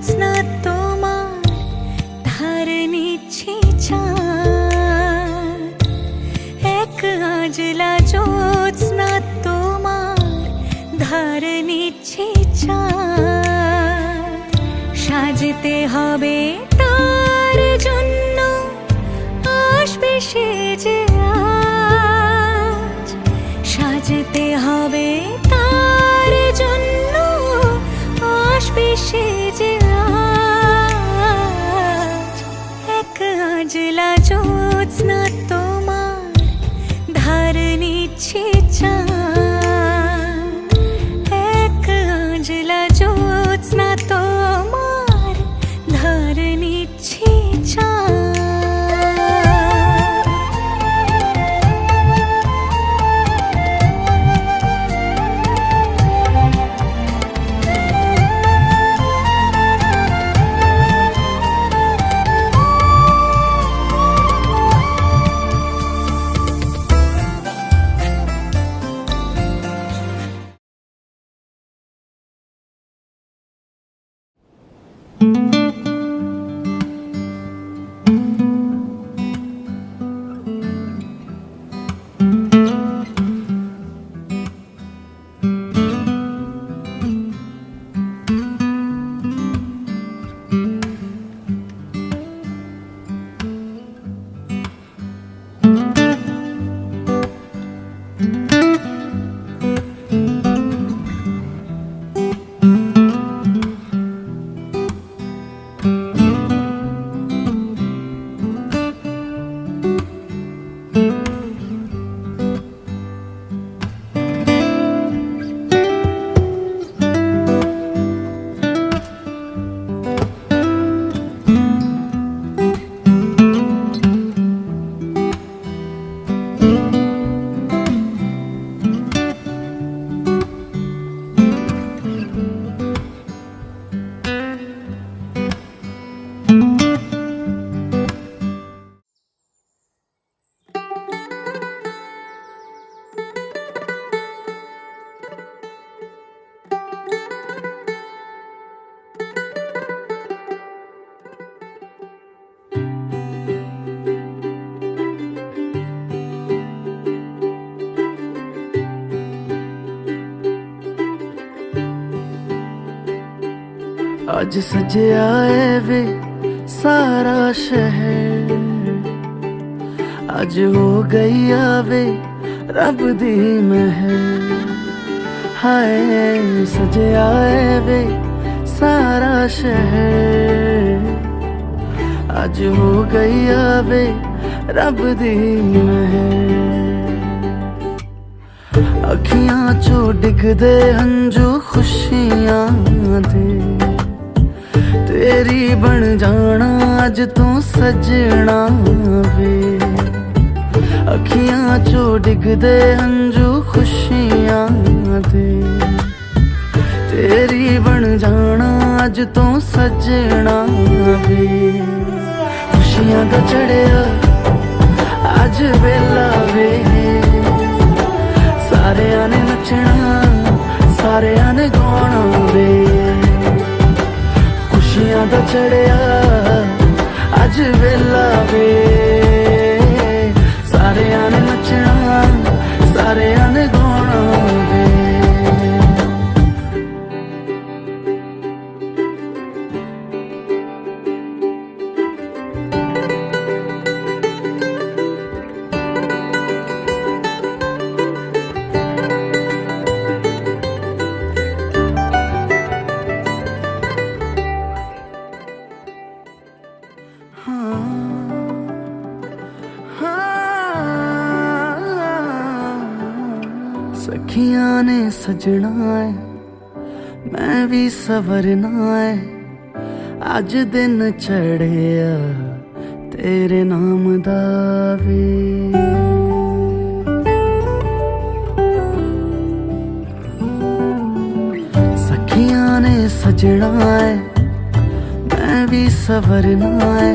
জ্যোৎস্না তোমার ধার নিচ্ছে চাঁদ, এক আজলা জ্যোৎস্না তোমার ধার নিচ্ছে চাঁদ। সাজতে হবে তার জন্য, আসবে সে যে আজ। সাজতে হবে তার জন্য, আসবে সে যে আজ। এক আজলা জ্যোৎস্না তোমার ধার নিচ্ছে চাঁদ, এক আজলা জ্যোৎস্না তোমার ধার নিচ্ছে চাঁদ। आज सजया है वे सारा शहर, आज हो गई आवे रब दी महर। हाय सजया है वे सारा शहर, आज हो गई आवे रब दी महर। अखियां चो डिगदे हंजू खुशियां दे, तेरी बन जाना अज तू सजना वे। अखियां चो डिगदे हंजू खुशियां दे, तेरी बन जाना अज तू सजना वे। खुशियां दा चढ़िया अज वेला वे, सारेयां ने नचना सारेयां ने गाना वे। खुशियां दा चढ़िया अज वेला वे, सारेयां ने नचना सारेयां ने गाना वे। सखियां ने सजना है मैं भी सवरना है, अज दिन चढ़िया तेरे नाम दा वे। सखियां ने सजना है मैं भी सवरना है,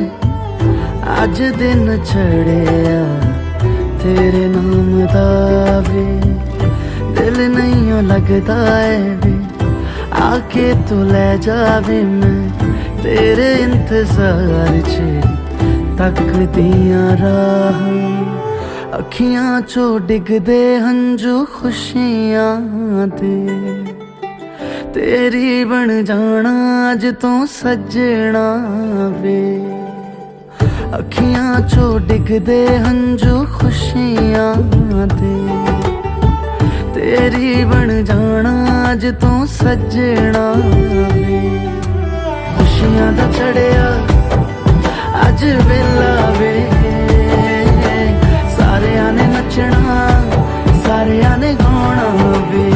अज दिन चढ़िया तेरे नाम दा वे। दिल नहीं लगता है वे, आके तू ले जावे मैं तेरे इंतजार च तकदियां राह अखियां चो डिगदे हंजू खुशियां दे तेरी बन जाना अज तो सजना वे अखियां चो डिगदे हंजू खुशियां दे तेरी बन जाना अज तो सजना वे खुशियां दा चढ़िया अज वेला वे सारियां ने नचना सारियां ने गाना वे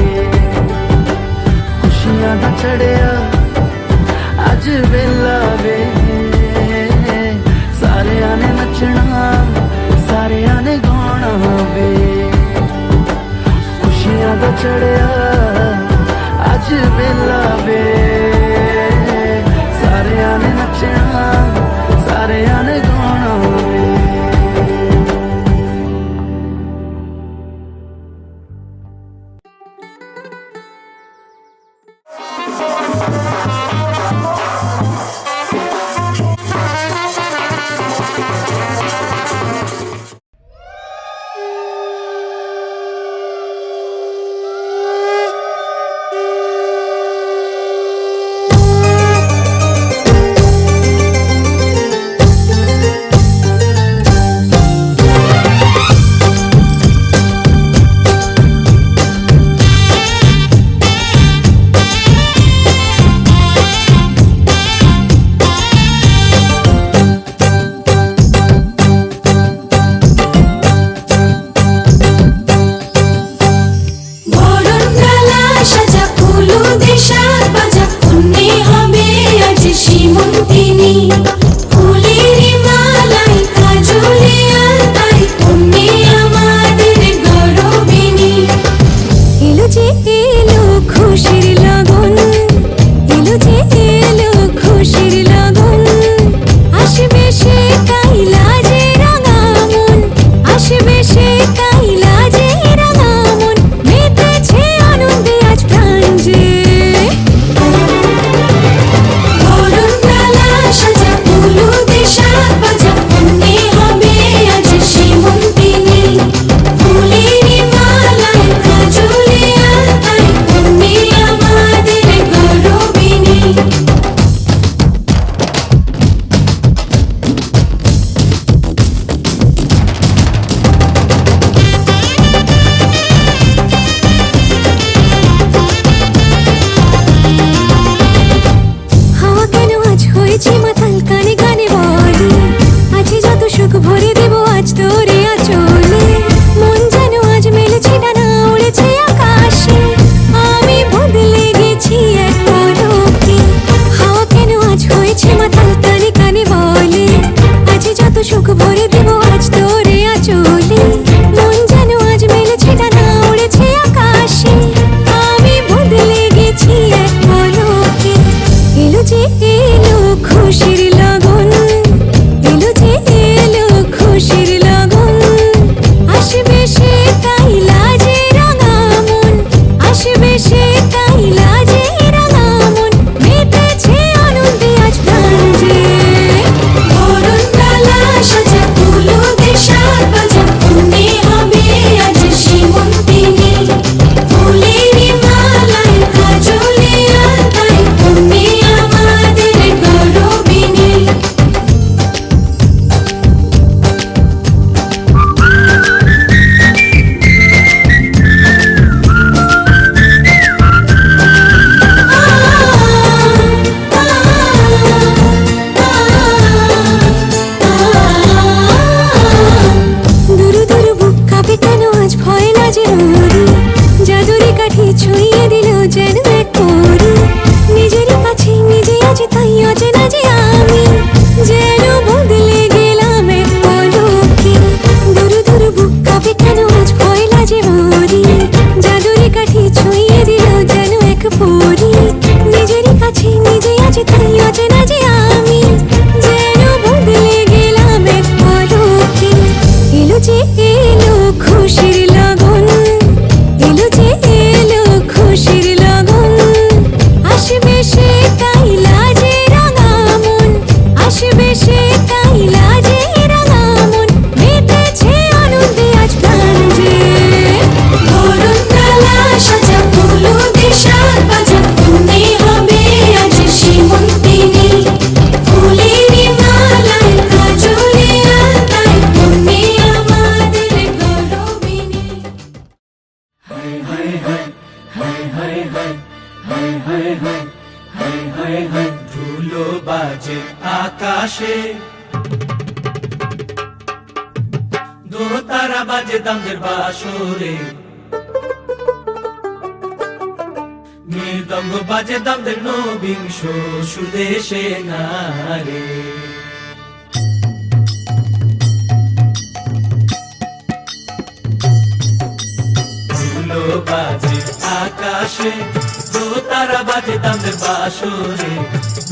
खुशियां दा चढ़िया अज वेला वे सारियां ने नचना सारियां ने गाना वे खुशियां दा चढ़िया अज वेला वे सारियां ने नचना सारियां ने गाना वे ধুলো বাজে আকাশে দোতারা বাজে দামদের বাসরে মৃদঙ্গ বাজে দামদের নবিংশ সুদেশে নারে ধুলো বাজে আকাশে দোতারা বাজে দামদের বাসরে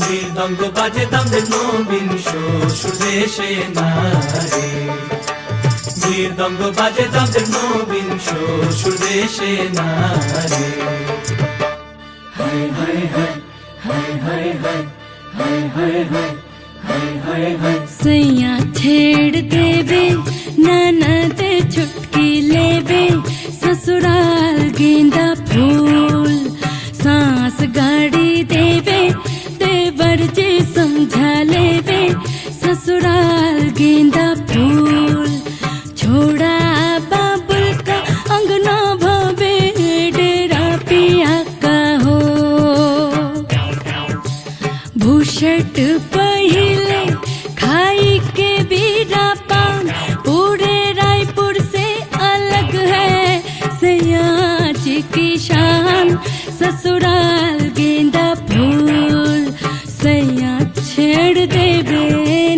মৃদঙ্গ বাজে দামদের নবিংশ সুদেশে নারে মৃদঙ্গ বাজে দামদের নবিংশ সুদেশে নারে হায় হায় হায় হায় হায় হায় হায় হায় হায় हाय हाय हाय सैया छेड़ देवे ननद छुटकी लेवे ससुराल गेंदा फूल सांस गाड़ी देवे देवर जी समझा लेवे ससुराल गेंदा फूल छोड़ा बाबुल का अंगना भवे डेरा पिया का हो भूषट पहिले खाई के बीरा पान पूरे रायपुर से अलग है सयाज की शान ससुराल गेंदा फूल सैया छेड़ देवे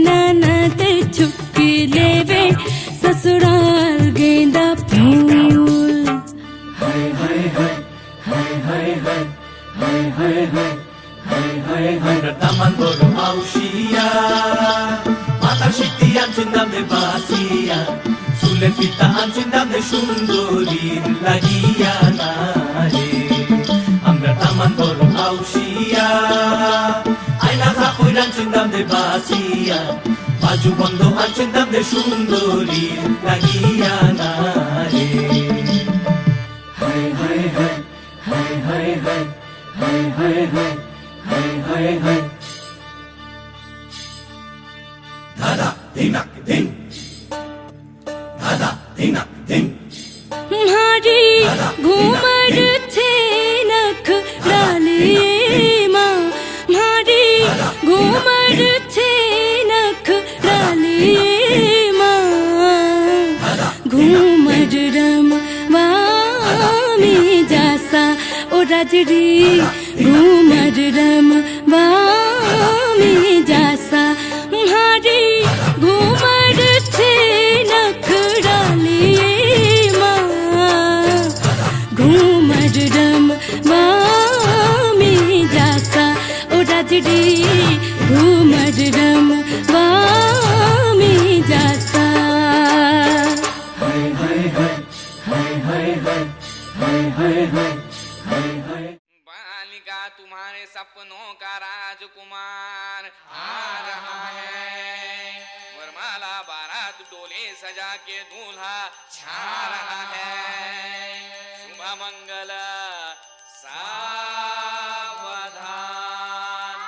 ननद छुटकी लेवे ससुराल गेंदा फूल हाय हाय हाय हाय हाय हाय हाय हाय हाय हाय हाय हाय रतामान बोलो आउशिया माता शिक्ति आंचुंदाम दे बासिया सुले पिता आंचुंदाम दे सुंदरी লাগিয়া না রে আমরা তামান बोलो आउशिया আইনা খা কইরা আंचुंदाम दे बासिया বাজু বন্ধ আंचुंदाम दे সুন্দরী লাগিয়া না রে হায় হায় হায় হায় হায় হায় হায় হায় হায় हाय हाय हाय दादा दिनक दिन दादा दिनक दिन मारी घूमर थे नख डालिए माँ मारी घूमर थे नख डालिए माँ घूमर रम वामी जासा ओ राजरी घूमर रम वामी जासा मारी घूमर थे नख डालिए माँ घूमर रम वामी जासा ओ राजरी घूमर रम वामी जासा हाय हाय हाय हाय हाय हाय हाय हाय हाय हाय हाय बालिका तुम्हारे सपनों का राजकुमार आ रहा है वरमाला बारात डोले सजा के दूल्हा छा रहा है शुभ मंगल सावधान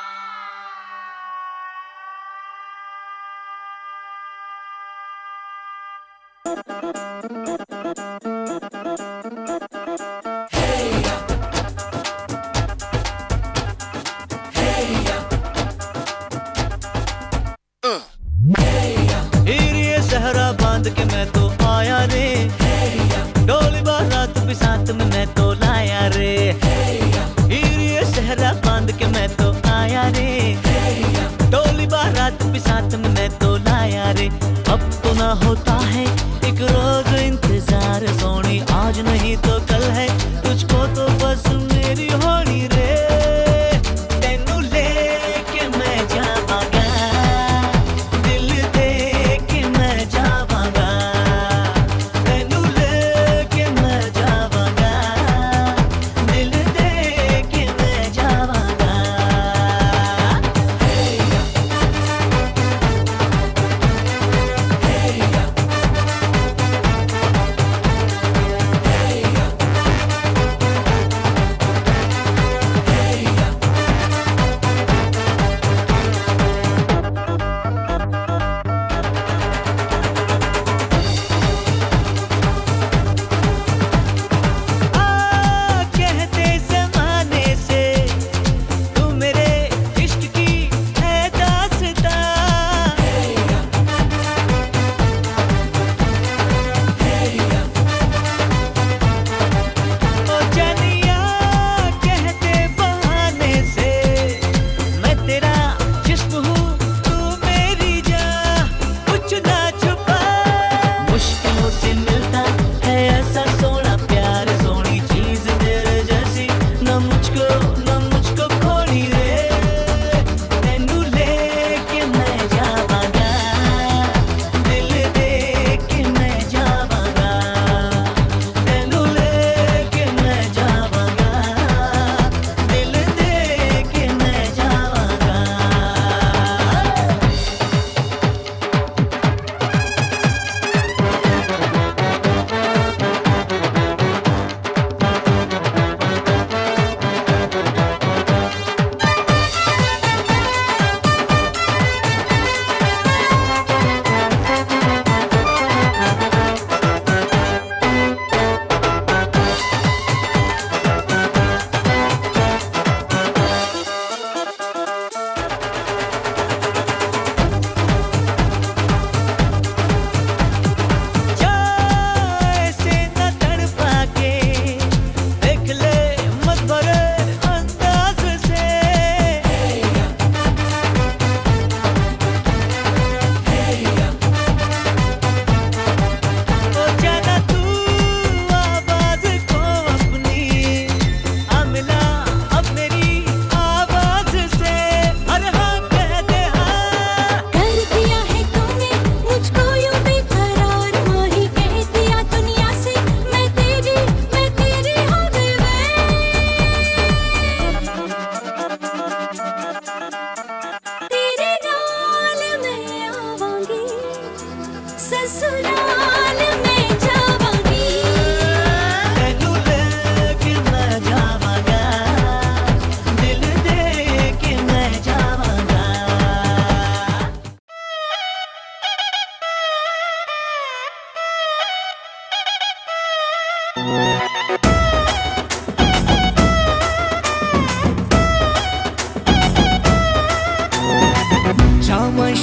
हीरे सहरा बांध के मैं तो आया रे डोली बारात भी साथ में मैं तो लाया रे हीरे सहरा बांध के मैं तो आया रे डोली बारात भी साथ में मैं तो लाया रे अब तो ना होता है एक रोज इंतजार सोनी आज नहीं तो कल है तुझको तो बस मेरी होनी रे तेनू लेके मैं जावांगा दिल दे के मैं जावांगा तेनू लेके मैं जावांगा दिल दे के मैं जावांगा हाय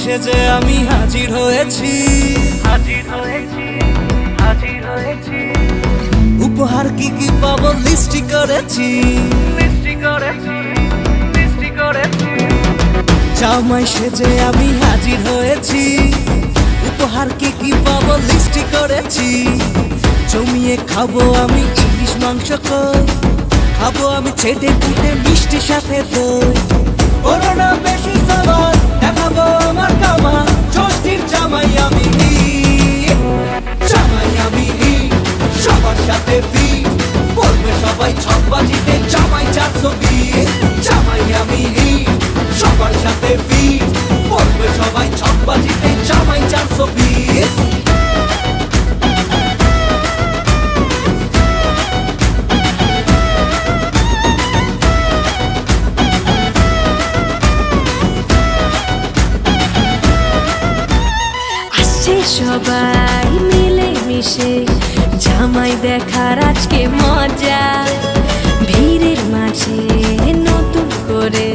সেজে আমি হাজির হয়েছি, উপহার কি কি পাবো লিস্টি করেছি, জামাই সেজে আমি হাজির হয়েছি, উপহার কি কি পাবো লিস্টি করেছি। জমিয়ে খাবো আমি ইলিশ মাংস কই, খাবো আমি ছেটে কুটে মিষ্টি সাথে দই। বলো না বেশি সবার দেখাবো আমার কামা, ষষ্ঠীর জামাই আমি, জামাই আমি সবার সাথে ফিট, বলবে সবাই ছকবাজিতে জামাই 420। জামাই আমি সবার সাথে ফিট, বলবে সবাই ছকবাজিতে জামাই 420। সবাই মিলে মিশে জামাই দেখার আজকে মজা, ভিড়ের মাঝে নতুন করে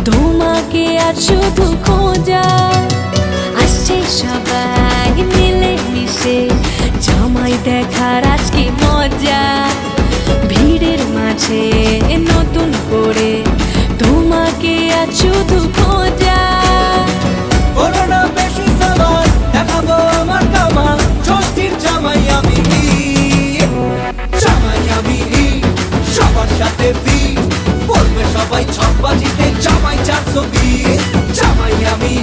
তোমাকে আজ শুধু খোঁজা। আসছে সবাই মিলে মিশে জামাই দেখার আজকে মজা, ভিড়ের মাঝে নতুন করে তোমাকে আজ শুধু খোঁজা। বলো না বেশি সবার দেখাবো আমার কামা, ষষ্ঠীর জামাই আমি, জামাই আমি সবার সাথে ফিট, বলবে সবাই ছকবাজিতে জামাই 420। জামাই আমি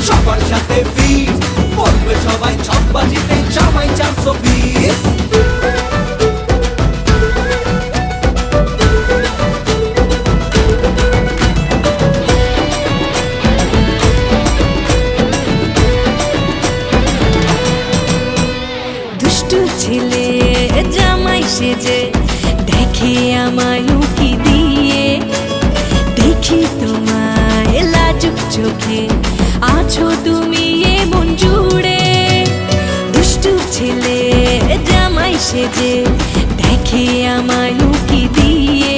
সবার সাথে ফিট, বলবে সবাই ছকবাজিতে জামাই 420। ছেলে জামাই সেজে দেখে আমায় উকি দিয়ে, দেখি তোমায় লাজুক চোখে আছো তুমি এমন জুড়ে। দুষ্টু ছেলে জামাই সেজে দেখে আমায় উকি দিয়ে,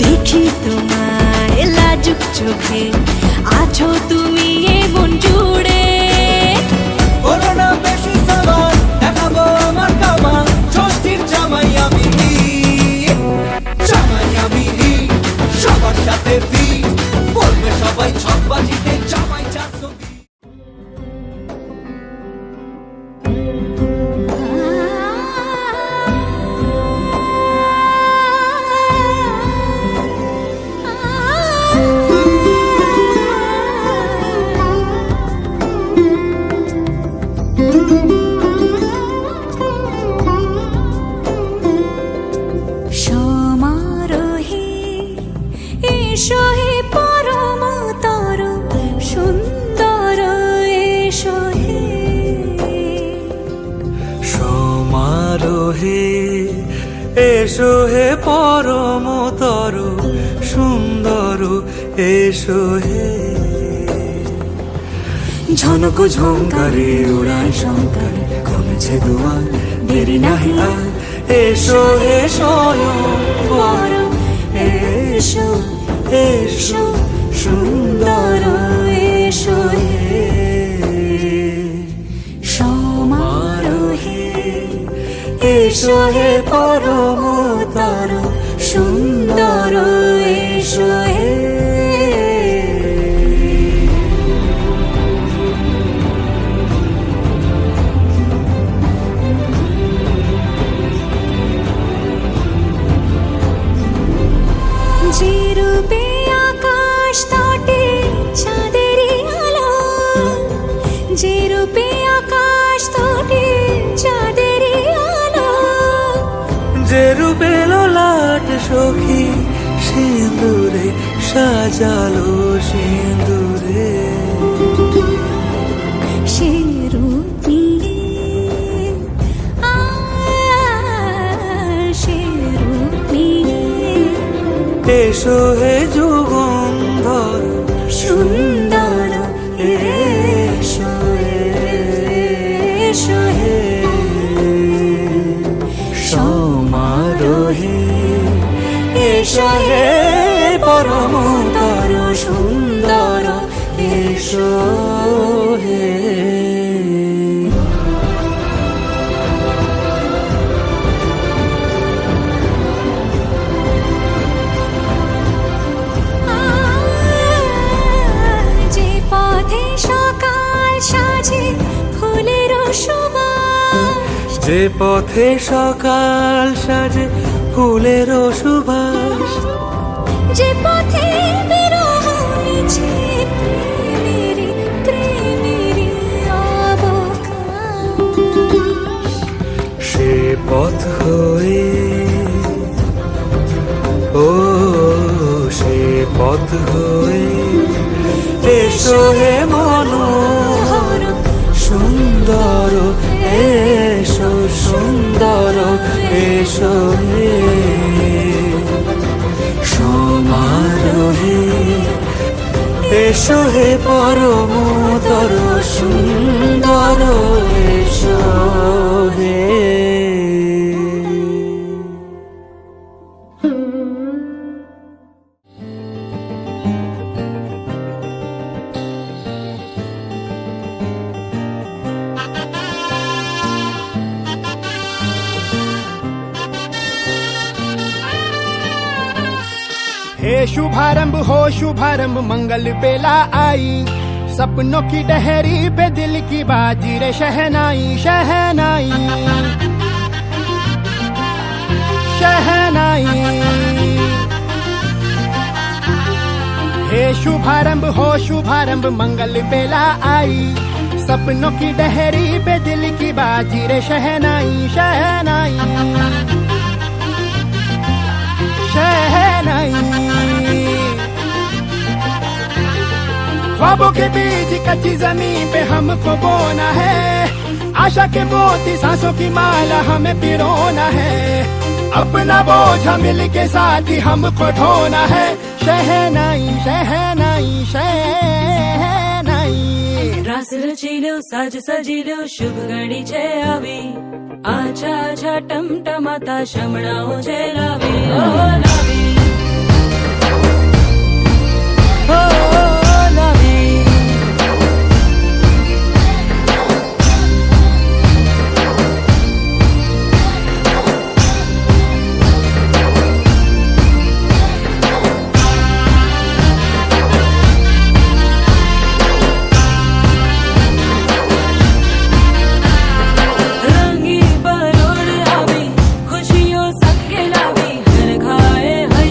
দেখি তোমায় লাজুক চোখে আছো তুমি এমন জুড়ে। বলো না বেশি সবার দেখাবো আমার কামা, ষষ্ঠীর জামাই আমি, জামাই আমি সবার সাথে ফিট, বলবে সবাই ছকবাজিতে জামাই 420। সমারোহে এসো হে পরমতর সুন্দর, এসো হে সমারোহে এসো হে পরমতর সুন্দর, এসো হে ঝনক ঝঙ্কারে উড়ায় শঙ্কার, কমেছে দুয়ার দেরি নাহি আর, এসো হে স্বয়ং এসো এসো সুন্দর, এসো হে সমারোহে এসো হে পরমতর সুন্দর, এসো হে। যে রূপে আকাশ তটে চাঁদেরই আলো, যে রূপে আকাশ তটে চাঁদেরই আলো, যে রূপে ললাট সখী সিঁদুরে সাজালো সিঁদুরে, সে রূপ নিয়ে সে রূপ নিয়ে এসো হে যুগন্ধর সুন্দর, এসো এসো হে সমারোহে এসো হে পরমতর সুন্দর, এসো হে যে পথে সকাল সাজে ফুলের সুবাস, যে পথে সকাল সাজে ফুলের সুবাস, যে পথে বিরহ মিছে প্রেমেরই প্রেমেরই অবকাশ, সে পথ হয়ে ও সে পথ হয়ে এসো হে মনোহর সুন্দর এসো সুন্দর এসো হে সমারোহে এসো হে পরমতর সুন্দর এসো হে हे शुभारंभ हो शुभारंभ मंगल बेला आई, सपनों की डहरी पे दिल की बाजी रे शहनाई शहनाई शहनाई। हे शुभारंभ हो शुभारंभ मंगल बेला आई, सपनों की डहरी पे दिल की बाजी रे शहनाई शहनाई शहनाई। ख्वाबों के बीज कच्ची जमीन पे हमको बोना है, आशा के मोती सांसों की माला हमें पिरोना है, अपना बोझ मिल के साथ ही हमको ढोना है। शहनाई शहनाई शहनाई। રાસ રચીલ્યો સાજ સજીલ્યો શુભ ઘડી છે આવી, આછા આછા ટમટમાતા શમણાઓ છે લાવી ઓ લાવી ઓ લાવી। रंगी परोड़ आवी खुशियों सबके लावी, हर खाए हर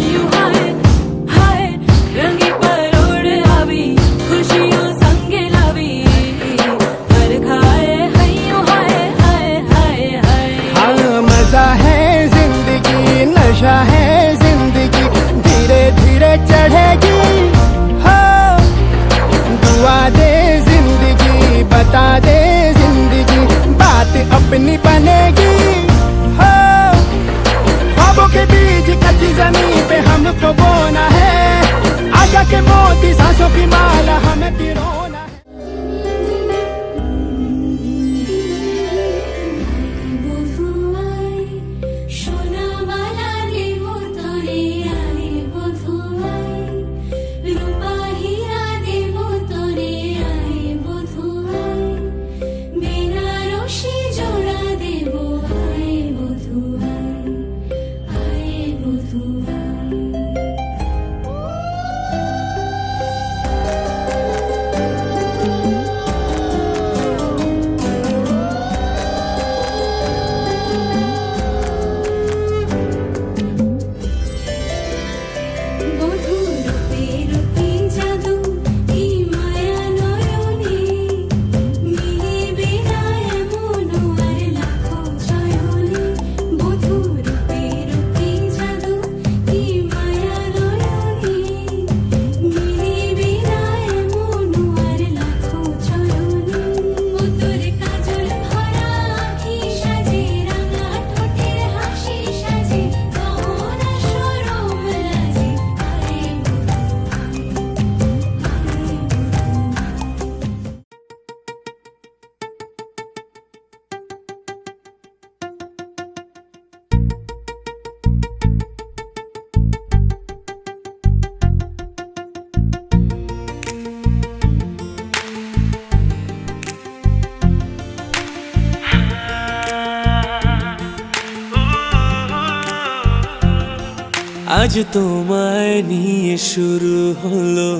আজ তোমায় নিয়ে শুরু হলো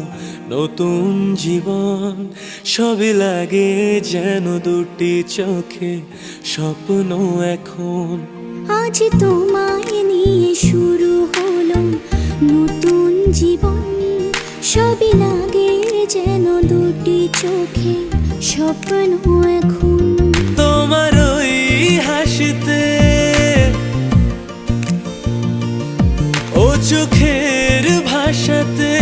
নতুন জীবন, সবই লাগে যেন দুটি চোখে স্বপ্ন এখন। আজ তোমায় নিয়ে শুরু হলো নতুন জীবন, সবই লাগে যেন দুটি চোখে স্বপ্ন এখন। তোমার ওই হাসিতে ও চোখের ভাষাতে,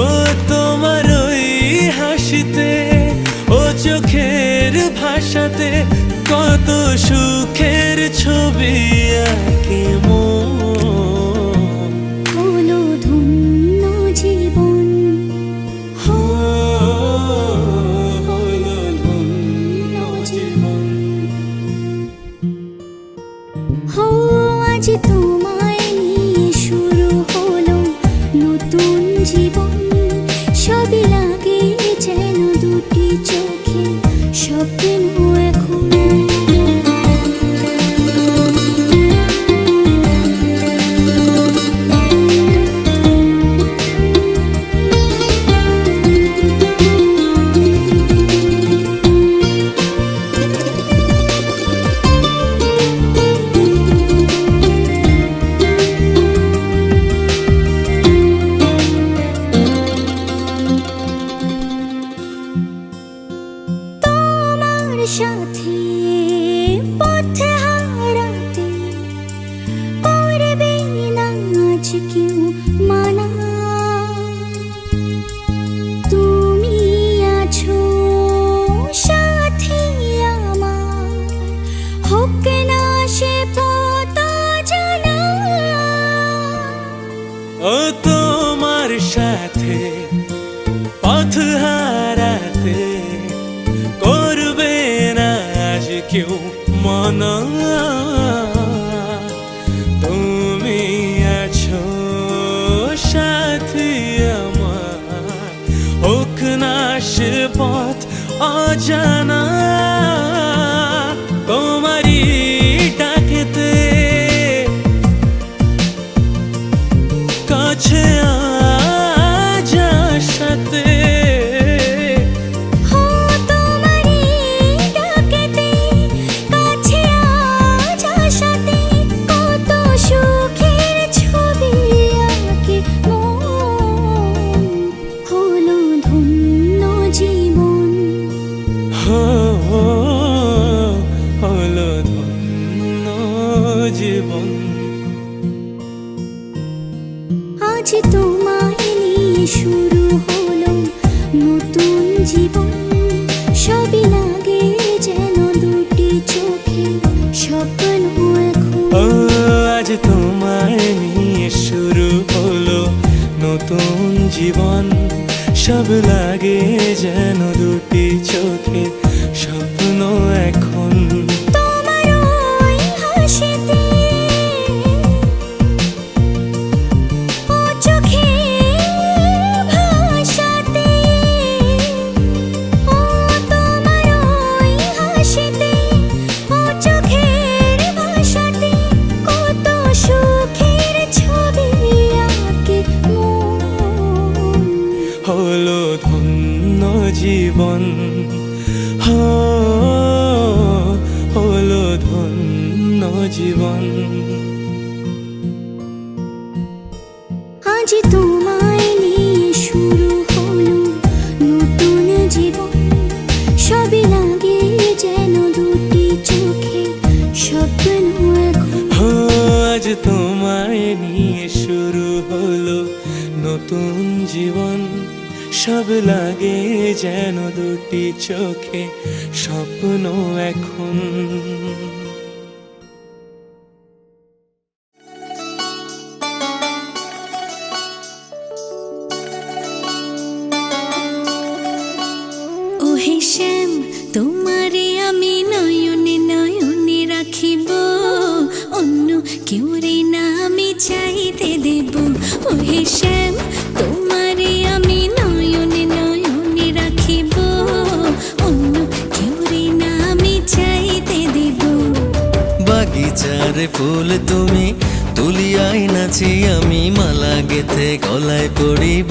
ও তোমার ওই হাসিতে ও চোখের ভাষাতে কত সুখের ছবি আঁকে মন। হলো ধন্য জীবন, হলো ধন্য জীবন। হো আজ তোমায় নিয়ে শুরু হলো নতুন জীবন, সবই লাগে যেন দুটি চোখে স্বপ্ন এখন। তোমার সাথে পথ হারাতে করবে না আজ কেউ মানা। তুমি আছো সাথী আমার, হোক না সে পথ জানা। ও তোমার সাথে পথ হারাতে করবে না আজ কেউ মনা। তুমি আছো সাথী আমার, হোক না সে পথ অজানা। তোমারই ডাকেতে কাছে আজ সাথে, হো তোমারই ডাকেতে কাছে আজ আসাতে কত সুখের ছবি আঁকে মন। হলো ধন্য জীবন, হলো ধন্য জীবন। আজ তোমায় নিয়ে শুরু হলো নতুন জীবন, সবই লাগে যেন দুটি চোখে স্বপ্ন এখন। ও আজ তোমায় নিয়ে শুরু হলো নতুন জীবন, সব লাগে যেন দুটি চোখে স্বপ্ন এখন। তোমার ওই হাসিতে ও চোখের ভাষাতে, ও তোমার ওই হাসিতে ও চোখের ভাষাতে কত সুখের ছবি আঁকে মন। হলো ধন্য জীবন, হলো ধন্য জীবন। আজ তোমায় নিয়ে শুরু হলো নতুন জীবন, সবই লাগে যেন দুটি চোখে স্বপ্ন এখন। আজ তোমায় নিয়ে শুরু হলো নতুন জীবন, সব লাগে যেন দুটি চোখে স্বপ্ন এখন। ওহে শ্যাম তোমারে আমি নয়নে নয়নে রাখিব, অন্য কেউ রে না আমি চাইতে দেব। ওহে শ্যাম তোমারে আমি নয়নে নয়নে রাখিব, অন্য কেউ রে না আমি চাইতে দেব। বাগিচার হাজারে ফুল তুমি তুলিয়াই নাচি আমি মালা গেথে গলায় পড়িব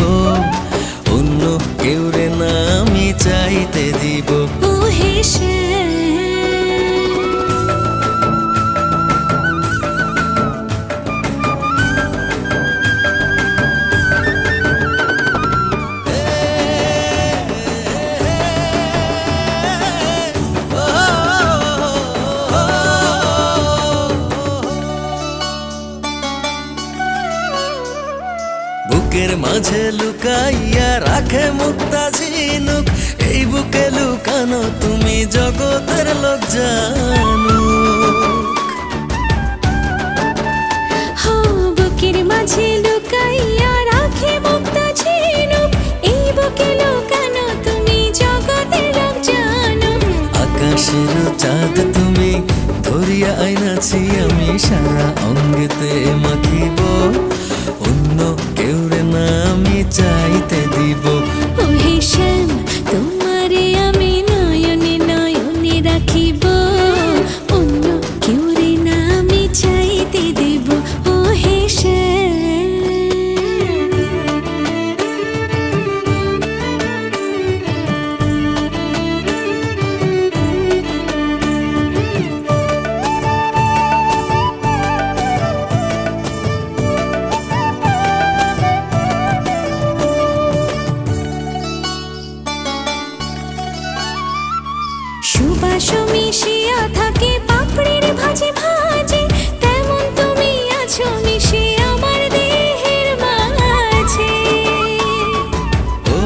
অন্য কেউ রে না আমি চাইতে দিব ও হে শ্যাম বুকের মাঝে লুকাইয়া রাখে মুক্তা ঝিনুক এই বুকে লুকানো তুমি জগতের লোক জানো হো বুকের মাঝে লুকাইয়া রাখে মুক্তা ঝিনুক এই বুকে লুকানো তুমি জগতের লোক জানো আকাশের চাঁদ তুমি ধরিয়া আইনাছি আমি সারা অঙ্গেতে মাখিব অন্য কেউ রে না আমি চাইতে দিব ও হে শ্যাম তোমারে আমি নয়নে নয়নে রাখিব অন্য কেউ রে না আমি চাইতে দেব ও হে শ্যাম সুবাস মিশিয়া থাকে পাপড়ির ভাজে ভাজে তেমন তুমি আছো মিশে আমার দেহের মাঝে ও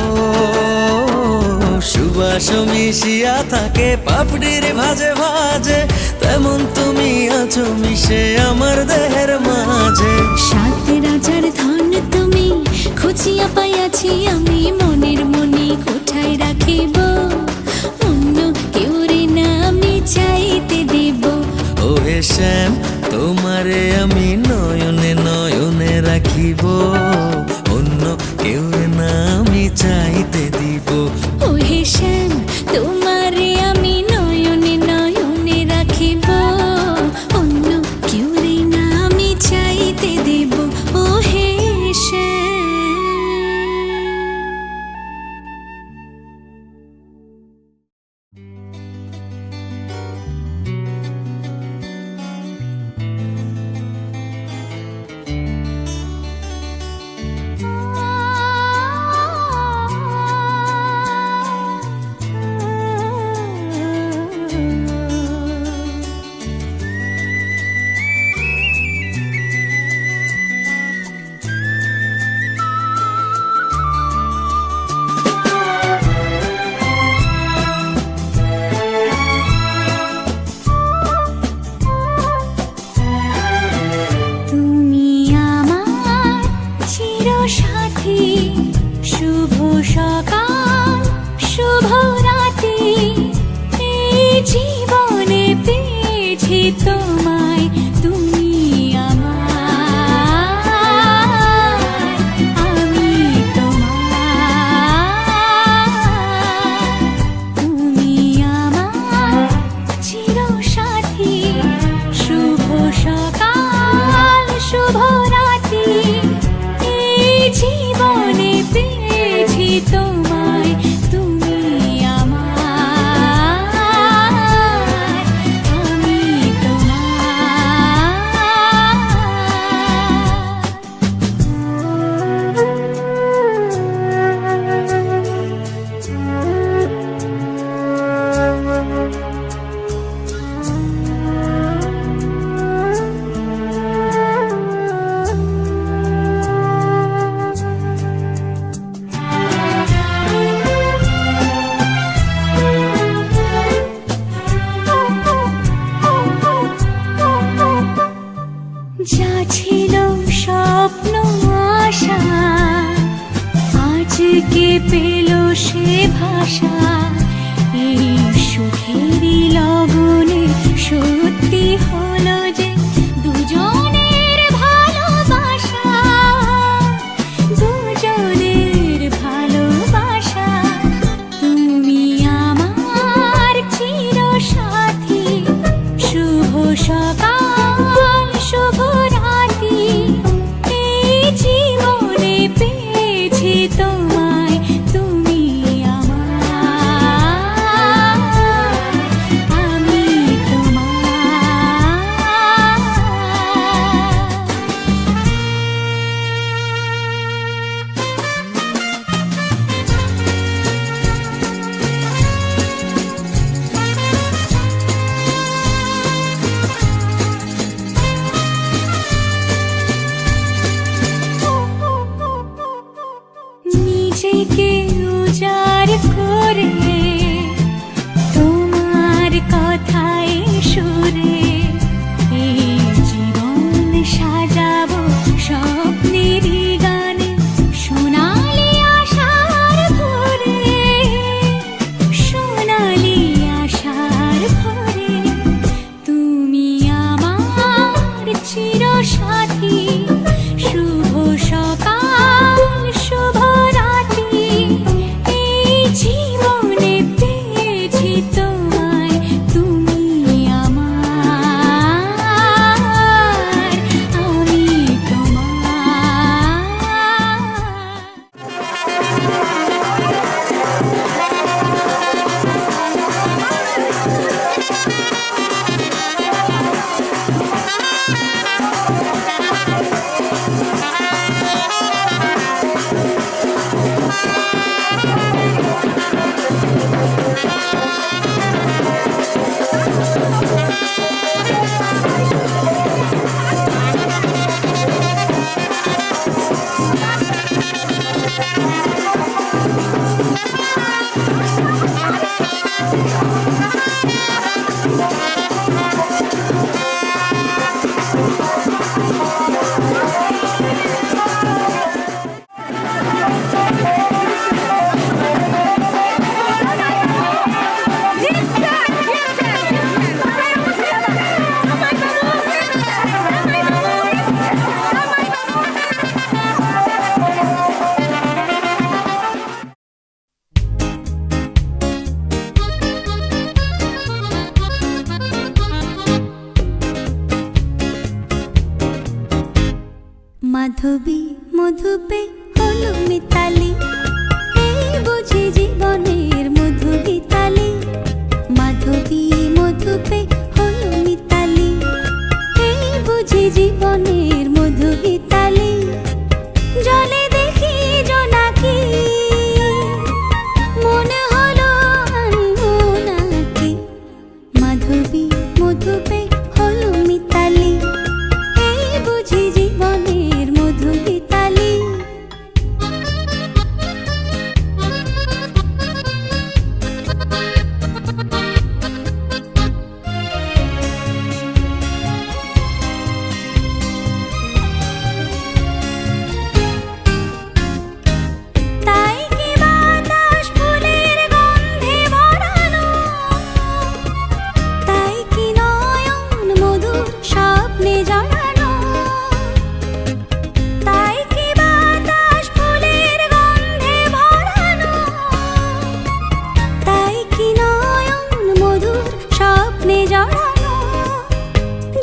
সুবাস মিশিয়া থাকে পাপড়ির ভাজে ভাজে তেমন তুমি আছো মিশে আমার দেহের মাঝে সাত রাজার ধন তুমি খুঁজিয়া পাইয়াছি আমি মনের মনে কোঠায় রাখিব অন্য কেউ রে না আমি চাইতে দেব ও হে শ্যাম তোমারে আমি নয়নে নয়নে রাখিব অন্য কেউ না আমি চাইতে দিব ও হে শ্যাম তোমারে আমি নয়নে নয়নে রাখিব অন্য কেউ রে না আমি চাইতে দেব ও হে শ্যাম তুমি আমার চিরসাথী শুভ সকাল শুভ রাতি এই জীবনে পেয়েছি তোমায় তুমি আমার আমি তোমার তুমি আমার চিরসাথী শুভ সকাল শুভ রাতি এই জীবনে পেয়েছি তোমায় তুমি আমার আমি যা ছিল স্বপ্ন আশা আজকে পেল সে ভাষা এই সুখেরই লগনে সত্যি হলো যে দুজনের ভালোবাসা দুজনের ভালোবাসা তুমি আমার চিরসাথী শুভ সকাল নিজেকে উজাড় করে তোমার কথায় সুরে এই জীবন সাজাবো স্বপ্নেরই গানে সোনালি আশার ভরে সোনালি আশার ভরে তুমি আমার চিরসাথী শুভ সকাল শুভ রাত্রি এই জীবনে পেয়েছি তোমায় তুমি আমার আমি তোমার মাধবী মধুপে হলো মিতালি এই বুঝি জীবনের মধু গীতালি মাধবী মধুপে হলো মিতালি এই বুঝি জীবনের মধু গীতালি জলে দেখি জোনাকি মনে হলো আনবো নাকি মাধবী মধুপে হলো মিতালি এই বুঝি জীবনের মধু গীতালি তাই কি বাতাস ফুলের গন্ধে ভরানো তাই কি নয়ন মধুর স্বপ্নে জড়ানো তাই কি বাতাস ফুলের গন্ধে ভরানো তাই কি নয়ন মধুর স্বপ্নে জড়ানো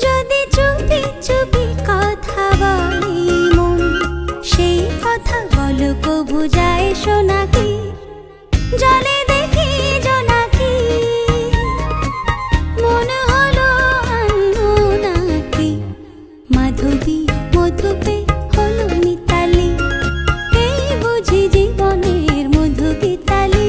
যদি চুপি চুপি কথা বলি মন সেই কথা বলো কবু যায় শোনাকি জলে দেখি জোনাকি মনে হলো আনবো নাকি মাধবী মধুপে হলো মিতালি এই বুঝি জীবনের মধু গীতালি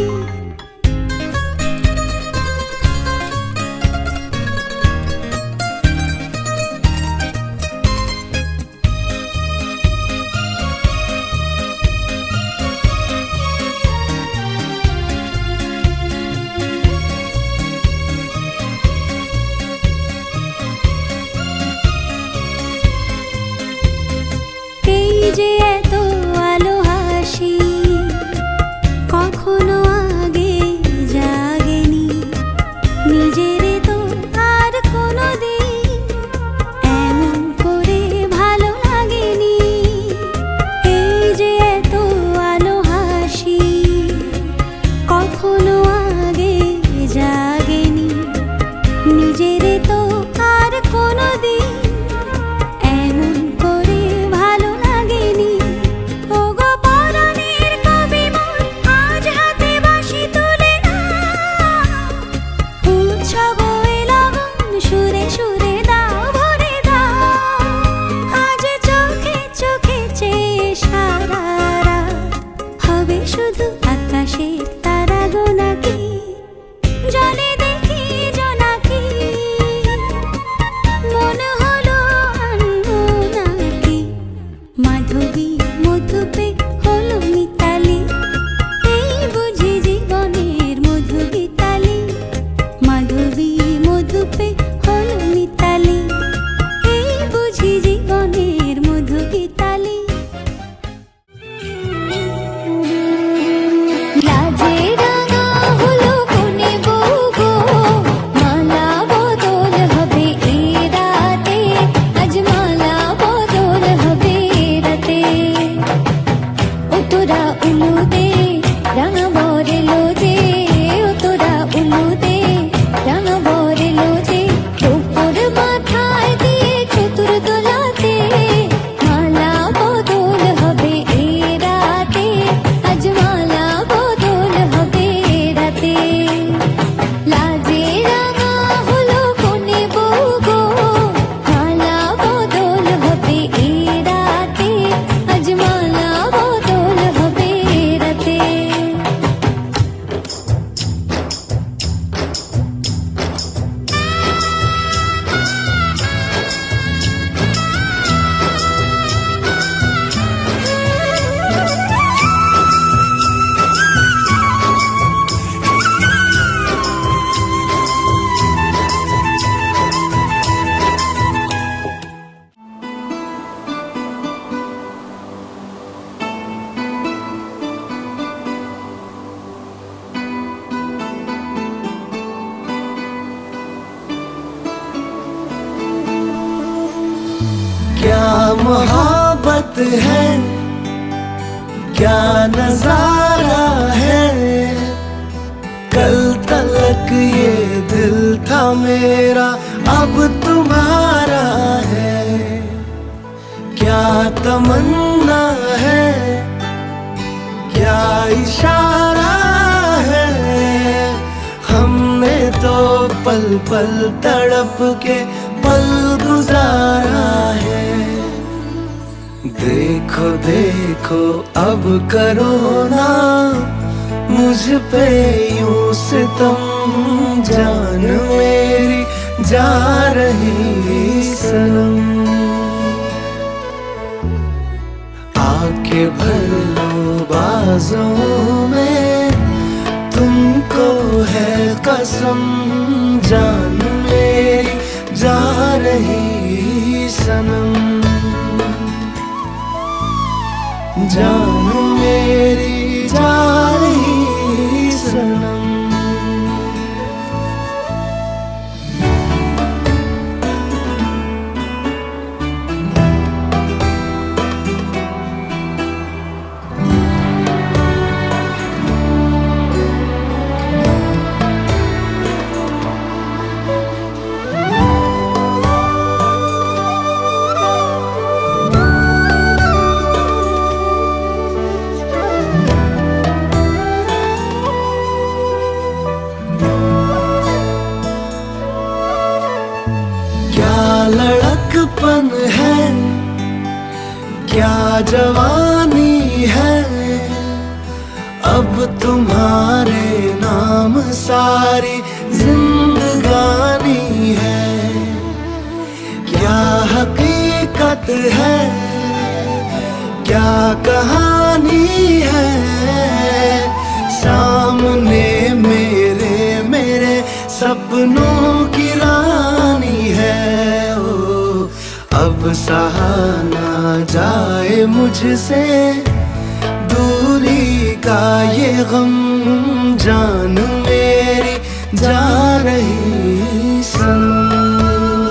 এই যে এত আলো হাসি কখনো আগে জাগেনি নিজের তো আর কোনোদিন এমন করে ভালো লাগেনি এই যে এত আলো হাসি কখনো আগে জাগেনি নিজের তো আর কোনোদিন এমন করে ভালো লাগেনি ওগো পরাণের কবি মোর আজ হাতে বাঁশি তুলে না উৎসব এ লগন সুরে সুরে দাও ভরে দাও আজ চোখে চোখে চেয়ে সারা রাত হবে শুধু আকাশের তারা গোনাকি জলে দেখি জোনাকি মনে হলো আনবো নাকি মাধবী মধুপে হলো মিতালি উলুদে রাঙা বরেলো যে ও তোরা উলুদে রাঙা বরেলো যে টোপর মাথায় দিয়ে চতুর দোলাতে মালা বদল হবে এ রাতে আজ মালা বদল হবে রাতে লাজে রাঙা হলো কোনে বউ গো মালা বদল হবে এ রাতে আজ মালা বদল হবে রাতে क्या मोहब्बत है, क्या नजारा है। कल तलक ये दिल था मेरा, अब तुम्हारा है। क्या तमन्ना है, क्या इशारा है। हमने तो पल पल तड़प के पल गुजारा है। देखो देखो अब करो ना मुझ पे यूं सितम, जान मेरी जा रही सनम। आके भर लो बाजों में, तुमको है कसम, जान मेरी जा रही सनम। जान मेरी जा रही सनम। लड़कपन है, क्या जवानी है। अब तुम्हारे नाम सारी जिंदगानी है। क्या हकीकत है, क्या कहानी है। सामने मेरे मेरे सपनों की रानी है। अब सहा ना जाए मुझसे दूरी का ये गम, जान मेरी जा रही सनम।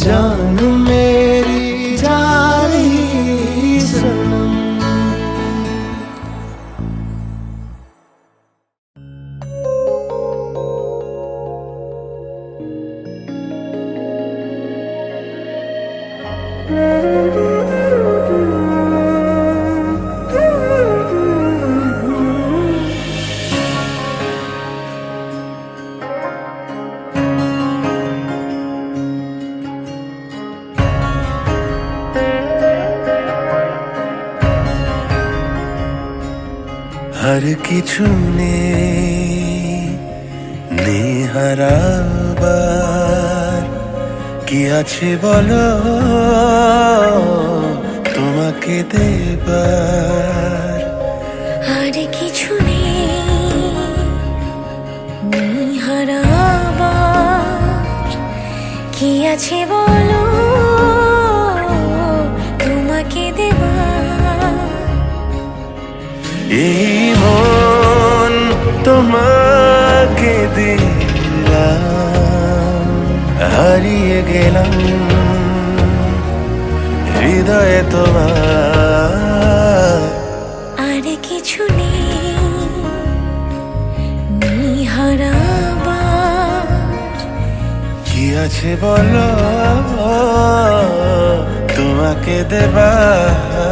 जान मेरी जा रही सनम। আর কিছু নেহারাবার কি আছে বলো তোমাকে দেবার। আর কিছু নেই হারাবার কি আছে বলো তোমাকে দেবার। এই মন তোমাকে দিলাম, হারিয়ে গেলাম হৃদয়ে তোমার আর কিছু নেই নিহারাবার কি আছে বলো তোমাকে দেবার।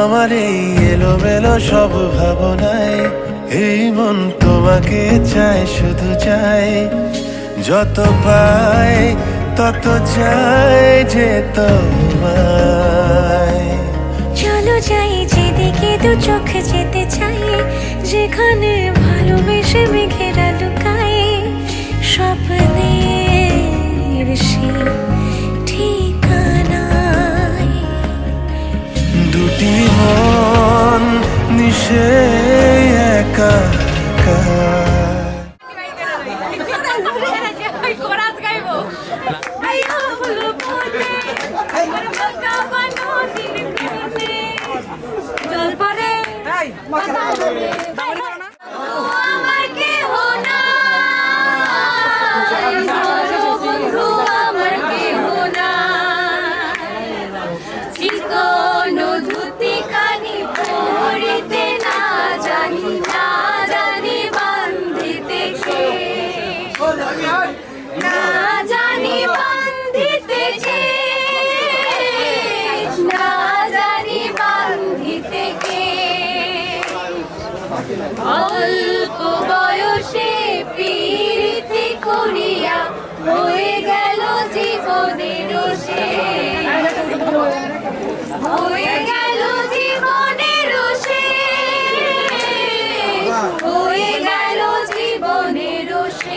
আমার এই এলোমেলো সব ভাবনায় এই মন তোমাকে চায়, শুধু চাই যত পাই তত চাই যে তোমায়। চলো যাই যেদিকে দু চোখ যেতে চাই, যেখানে ভালোবেসে মেঘেরা লুকায় স্বপ্নের সেই ঠিকানায়। দুটি মন নিশে একা একা। অল্প বয়সে প্রীতি করিয়া হয়ে গেল জীবনের শেষ, হয়ে গেল জীবনের শেষ, হয়ে গেল জীবনের শেষ।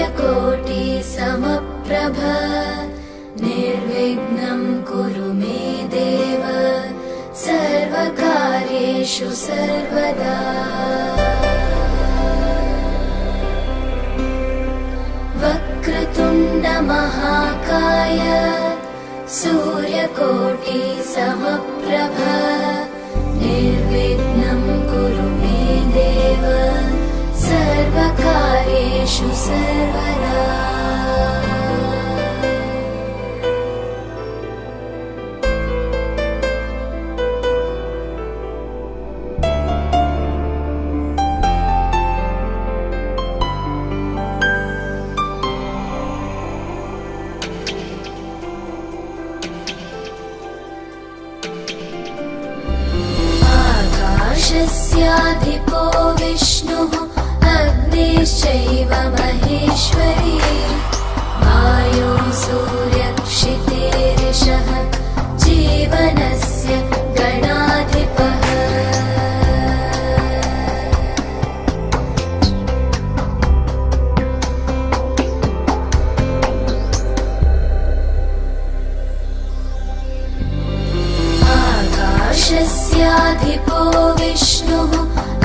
सूर्यकोटि समप्रभ निर्विघ्नं कुरु मे देव सर्वकार्येषु सर्वदा वक्रतुण्ड महाकाय सूर्यकोटि समप्रभ निर्विघ्नं कुरु मे देव सर्वकार्येषु सर्वदा आकाशस्याधिपो विष्णुः अग्निश्चैव महेश्वरी वायो सूर्यक्षितेरिषः जीवनस्य गणाधिपः आकाशस्याधिपो विष्णुः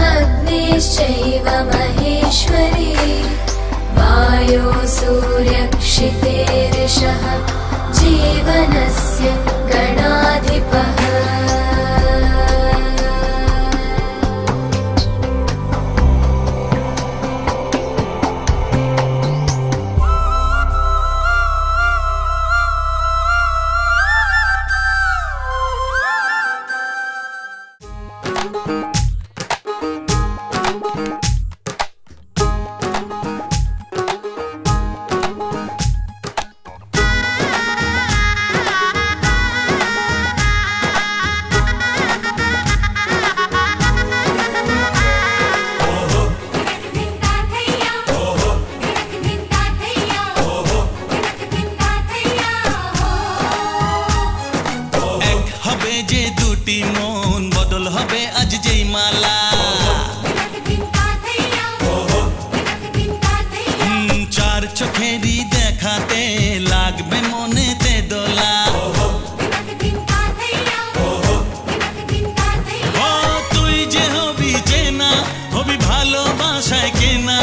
अग्निश्चैव महेश्वरी वायो सूर्यक्षितेरिषः जीवनस्य गणाधिपः মন বদল হবে আজ যেই মালা চার চোখেরই দেখাতে লাগবে মনেতে দোলা ও তুই যে হবি চেনা হবি ভালোবাসায় কেনা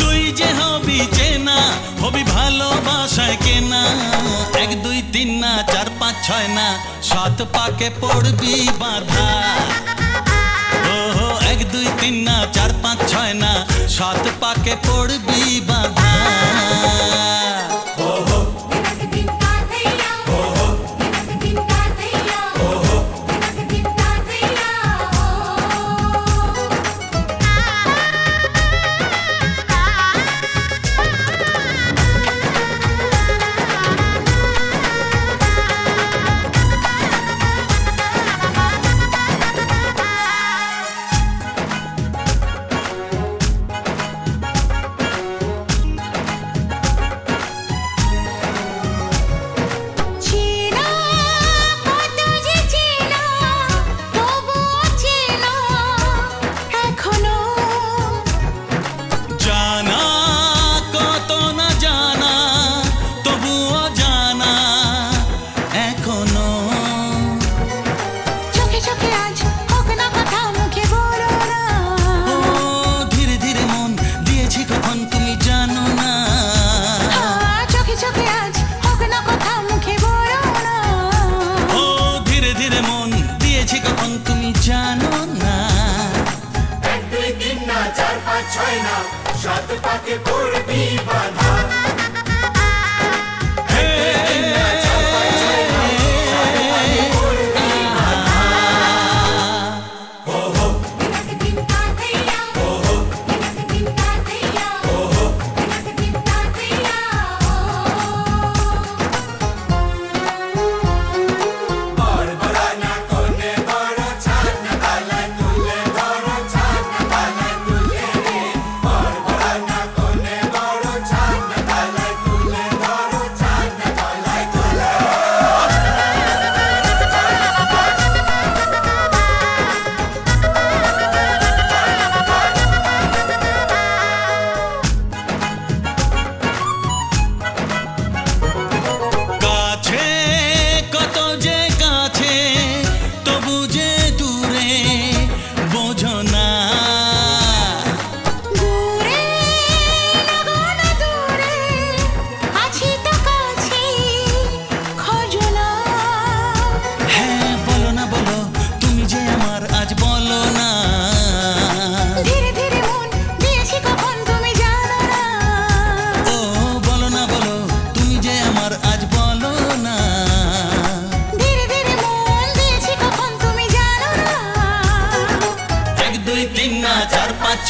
তুই যে হবি চেনা হবি ভালোবাসায় কেনা 1 2 3 না 4 5 6 না 7 পাকে পড়বি বাধা ওহো 1 2 3 না 4 5 6 না 7 পাকে পড়বি বাধা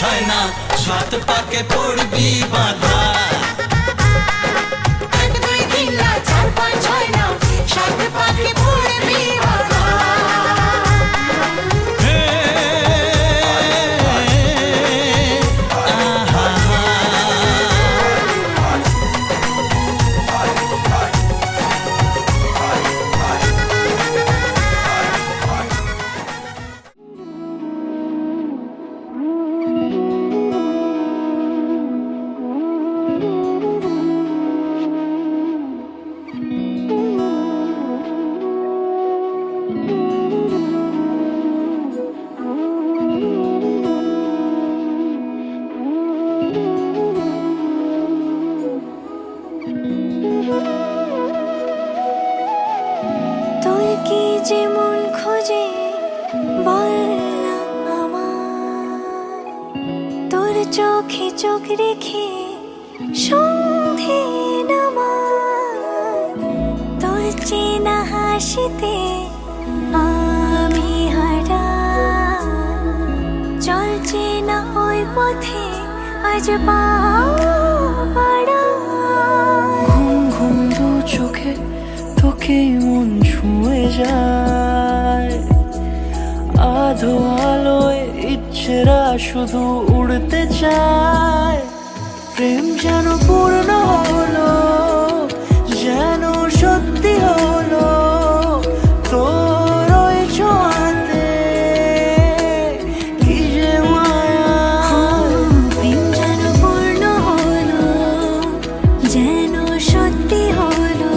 ছয় না সাত পাকে পড়বি বাধা। এক দুই তিন না চার পাঁচ ছয় না সাত পাকে পড়বি বাধা। তোর কি যে মন খোঁজে বল না আমায়, তোর চোখে চোখ রেখে সন্ধে নামায়, তোর চেনা হাসিতে আমি হারাই, চল চেনা ওই পথে আজ পাও বাড়াই। ঘুম ঘুম দু চোখে তোকে মন ছুঁয়ে যায়, আধো আলোয় ইচ্ছেরা শুধু উড়তে চায়। প্রেম যেন পূর্ণ হলো, যেন সত্যি হলো, তোর ওই ছোঁয়াতে কি যে মায়া। প্রেম যেন পূর্ণ হলো, যেন সত্যি হলো,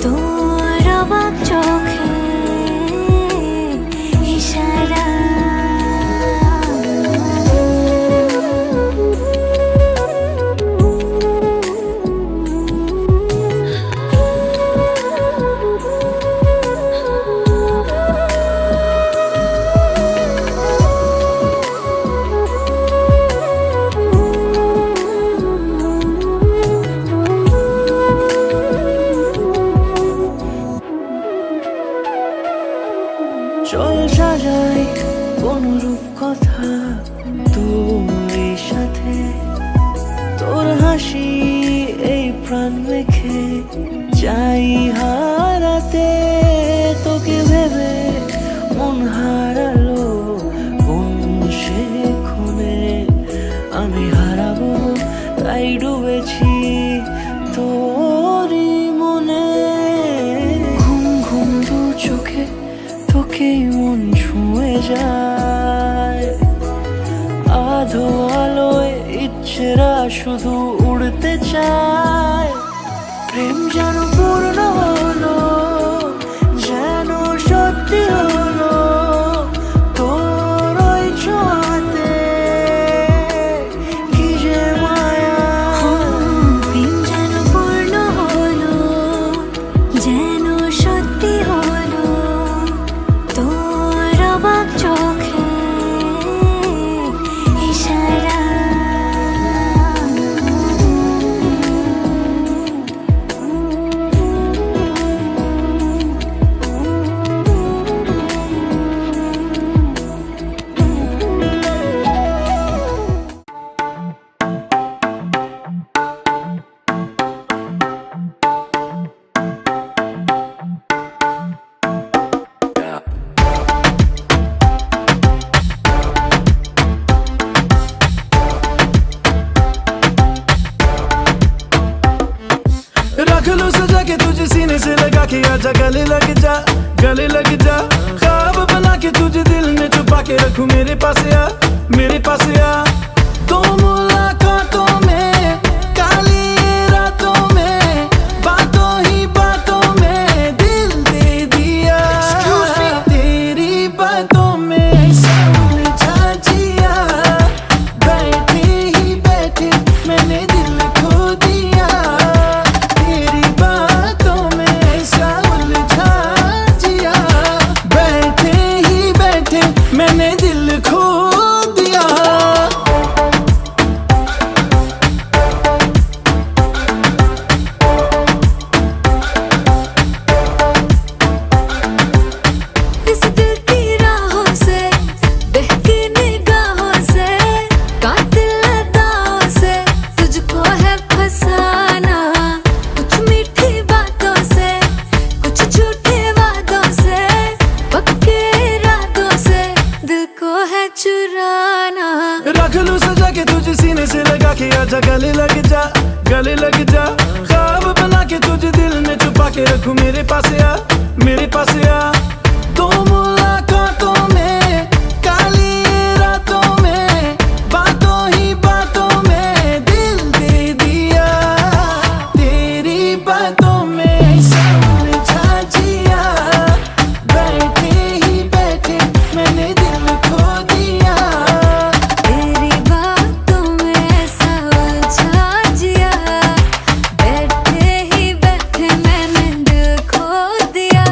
তোর অবাক চোখে ইশারা। চল সাজাই অনুরূপ কথা তোর সাথে, তোর হাসি এই প্রাণ রেখে চাই হারাতে। তোকে ভেবে মন হারালো কোন সে ক্ষণে, আমি হারাবো তাই ডুবেছি তোরই মনে। ঘুম ঘুম দু চোখে তোকে মন ছুঁয়ে যায়, আধো আলোয় ইচ্ছেরা শুধু উড়তে চায়। প্রেম যেন পূর্ণ হলো, যেন সত্যি হলো, তোর ওই ছোঁয়াতে কি যে মায়া। প্রেম যেন পূর্ণ হলো, যেন সত্যি হলো, তোর অবাক চোখে ইশারা। रख लो सजा के तुझे सीने से लगा के, आजा गले लग जा, गले लग जा। ख्वाब बना के तुझे दिल में छुपा के रखूं, मेरे पास आ, मेरे पास आ। तो मुलाकातों में, काली रातों में, बातों ही बातों में दिल दे दिया। तेरी बातों में उलझा जिया, बैठे ही बैठे मैंने दिल खो दिया। तेरी बातों में ऐसा उलझा जिया, बैठे ही बैठे मैंने दिल खो दिया। पास आ, मेरे पास आ। तो मुलाकातों में, काली रातों में, बातों ही बातों में दिल दे दिया। तेरी बातों में समझा जिया, बैठे ही बैठे मैंने दिल खो दिया। तेरी बातों में ऐसा उलझा जिया, बैठे ही बैठे मैंने दिल खो दिया।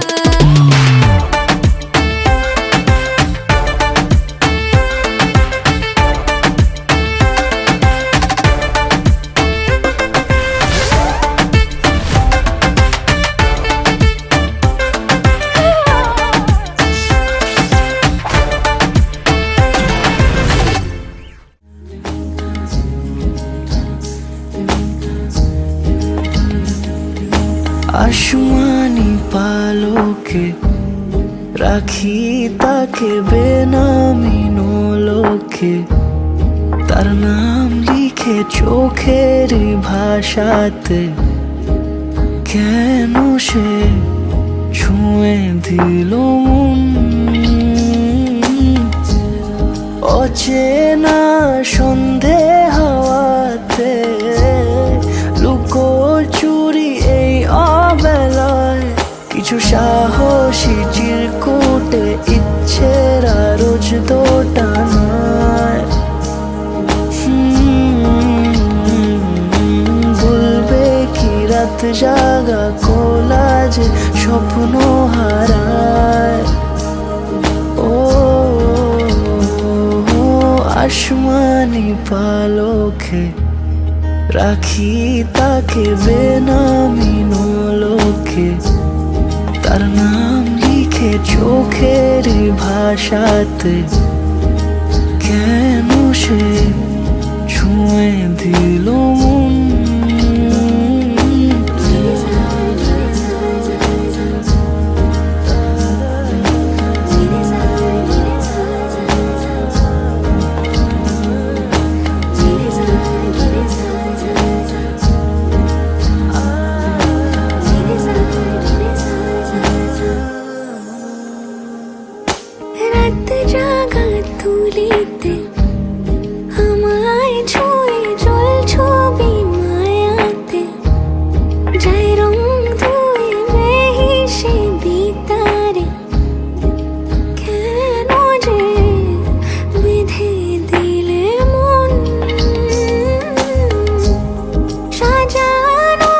आसमानी पालों के রাখি তাকে বেনামি নোলকে, তার নাম লিখে চোখের ভাষাতে। কেন সে ছুঁয়ে দিল মন, অচেনা সন্ধে হাওয়াতে, লুকো চুরি এই অবেলায়। কিছু সাহসী চিরকুটে ইচ্ছের রোজ দোটানায়। বলবে কি রাত জাগা কোলাজে স্বপ্ন হারায়। ও আসমানি পালকে রাখি তাকে বেনামি নোলকে, তার নাম লিখে চোখের ভাষাতে। কেন সে ছুঁয়ে দিল মন, রাত জাগা তুলিতে আমায় ছুঁয়ে জল ছবি মায়াতে, যাই রং ধুয়ে বেহিসে বিতারে। কেন যে বেঁধে দিলে মন, সাজানো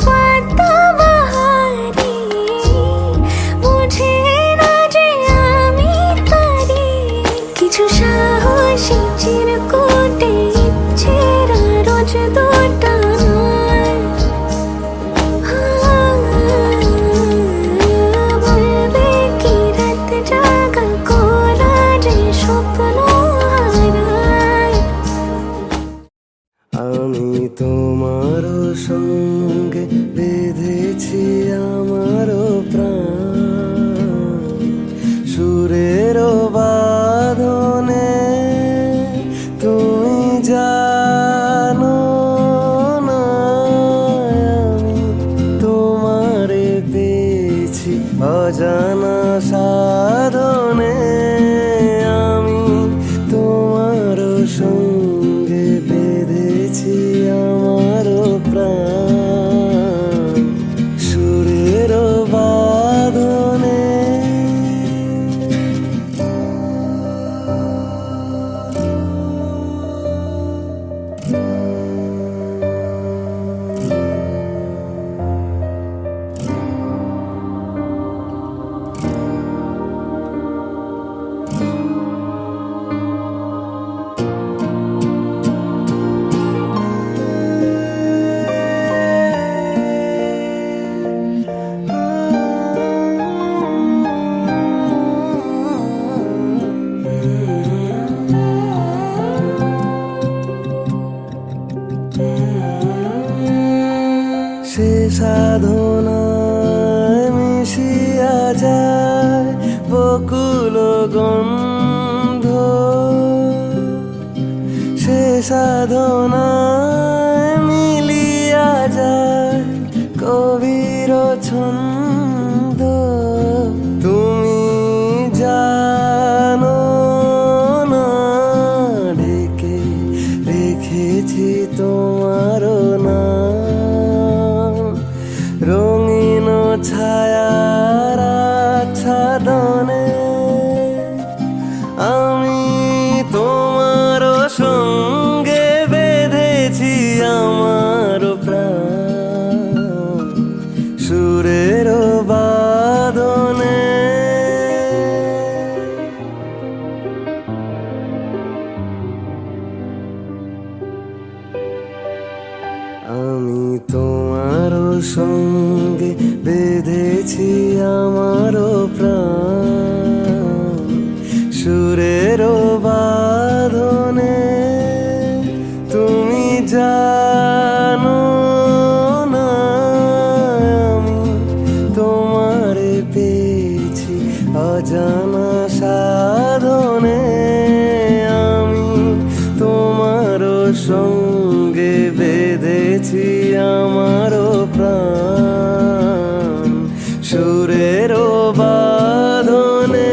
পাতা বাহারি, বুঝে না যে আমি তারি। কিছু সাহসী চিরকুটে ইচ্ছেরা রোজ দোটানায়। বলবে কি রাত জাগা কোলাজে স্বপ্ন হারায়। আমি তোমার সঙ্গে বেঁধেছি আমার প্রাণ, সুরের বাঁধনে তুমি জানো না। আমি তোমারে পেয়েছি অজানা সাধনে, আমি তোমার সঙ্গে বেঁধেছি আমার প্রাণ, সুরের বাঁধনে। সে সাধনায় মিশিয়া যায় বকুল গন্ধ, সে সাধনায় মিলিয়া যায় কবির ছন্দ। রঙিন ছায়ার আচ্ছাদনে আমি তোমার সঙ্গে বেঁধেছি আমার প্রাণ সুরের বাঁধনে। আমি তোমার সঙ্গে বেঁধেছি আমার প্রাণ সুরের বাঁধনে। তুমি জানো না আমি তোমারে পেয়েছি অজানা সাধনে। আমি তোমার সঙ্গে বেঁধেছি আমার প্রাণ সুরের বাঁধনে।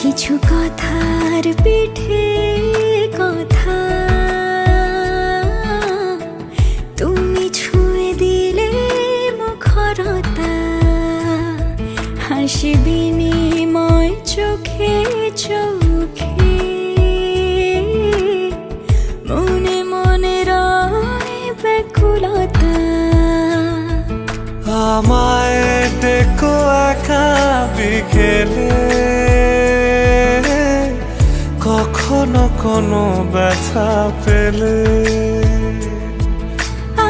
কিছু কথার পিঠে কথা তুমি ছুঁয়ে দিলে মুখরতা হাসি বিনিময় চোখে চোখে মনে মনে রয় ব্যাকুলতা। আমায় ডেকো একা বিকেলে কখনো কোনো ব্যথা পেলে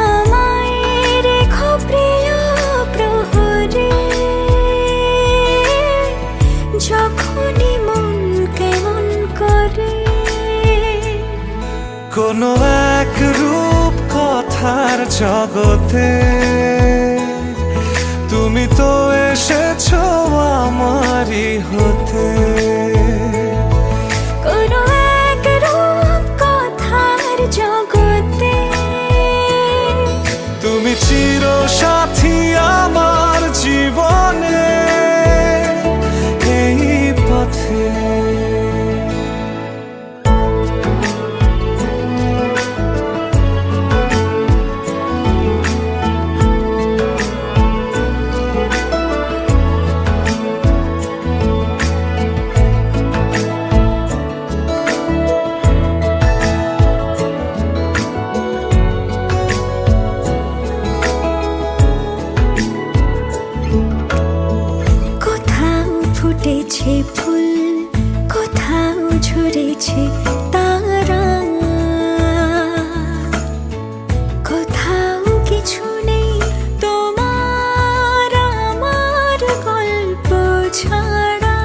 আমায় রেখো প্রিয় প্রহরে যখনই মন কেমন করে। কোনো এক রূপ কথার জগতে তুমি তো এসেছো আমারই হতে। কোনো এক রূপ কথার জগতে তুমি চির সাথী আমার জীবনে এই পথে। ফুটেছে ফুল কোথাও ঝরেছে তারা কোথাও কিছু নেই তোমার আমার গল্প ছাড়া।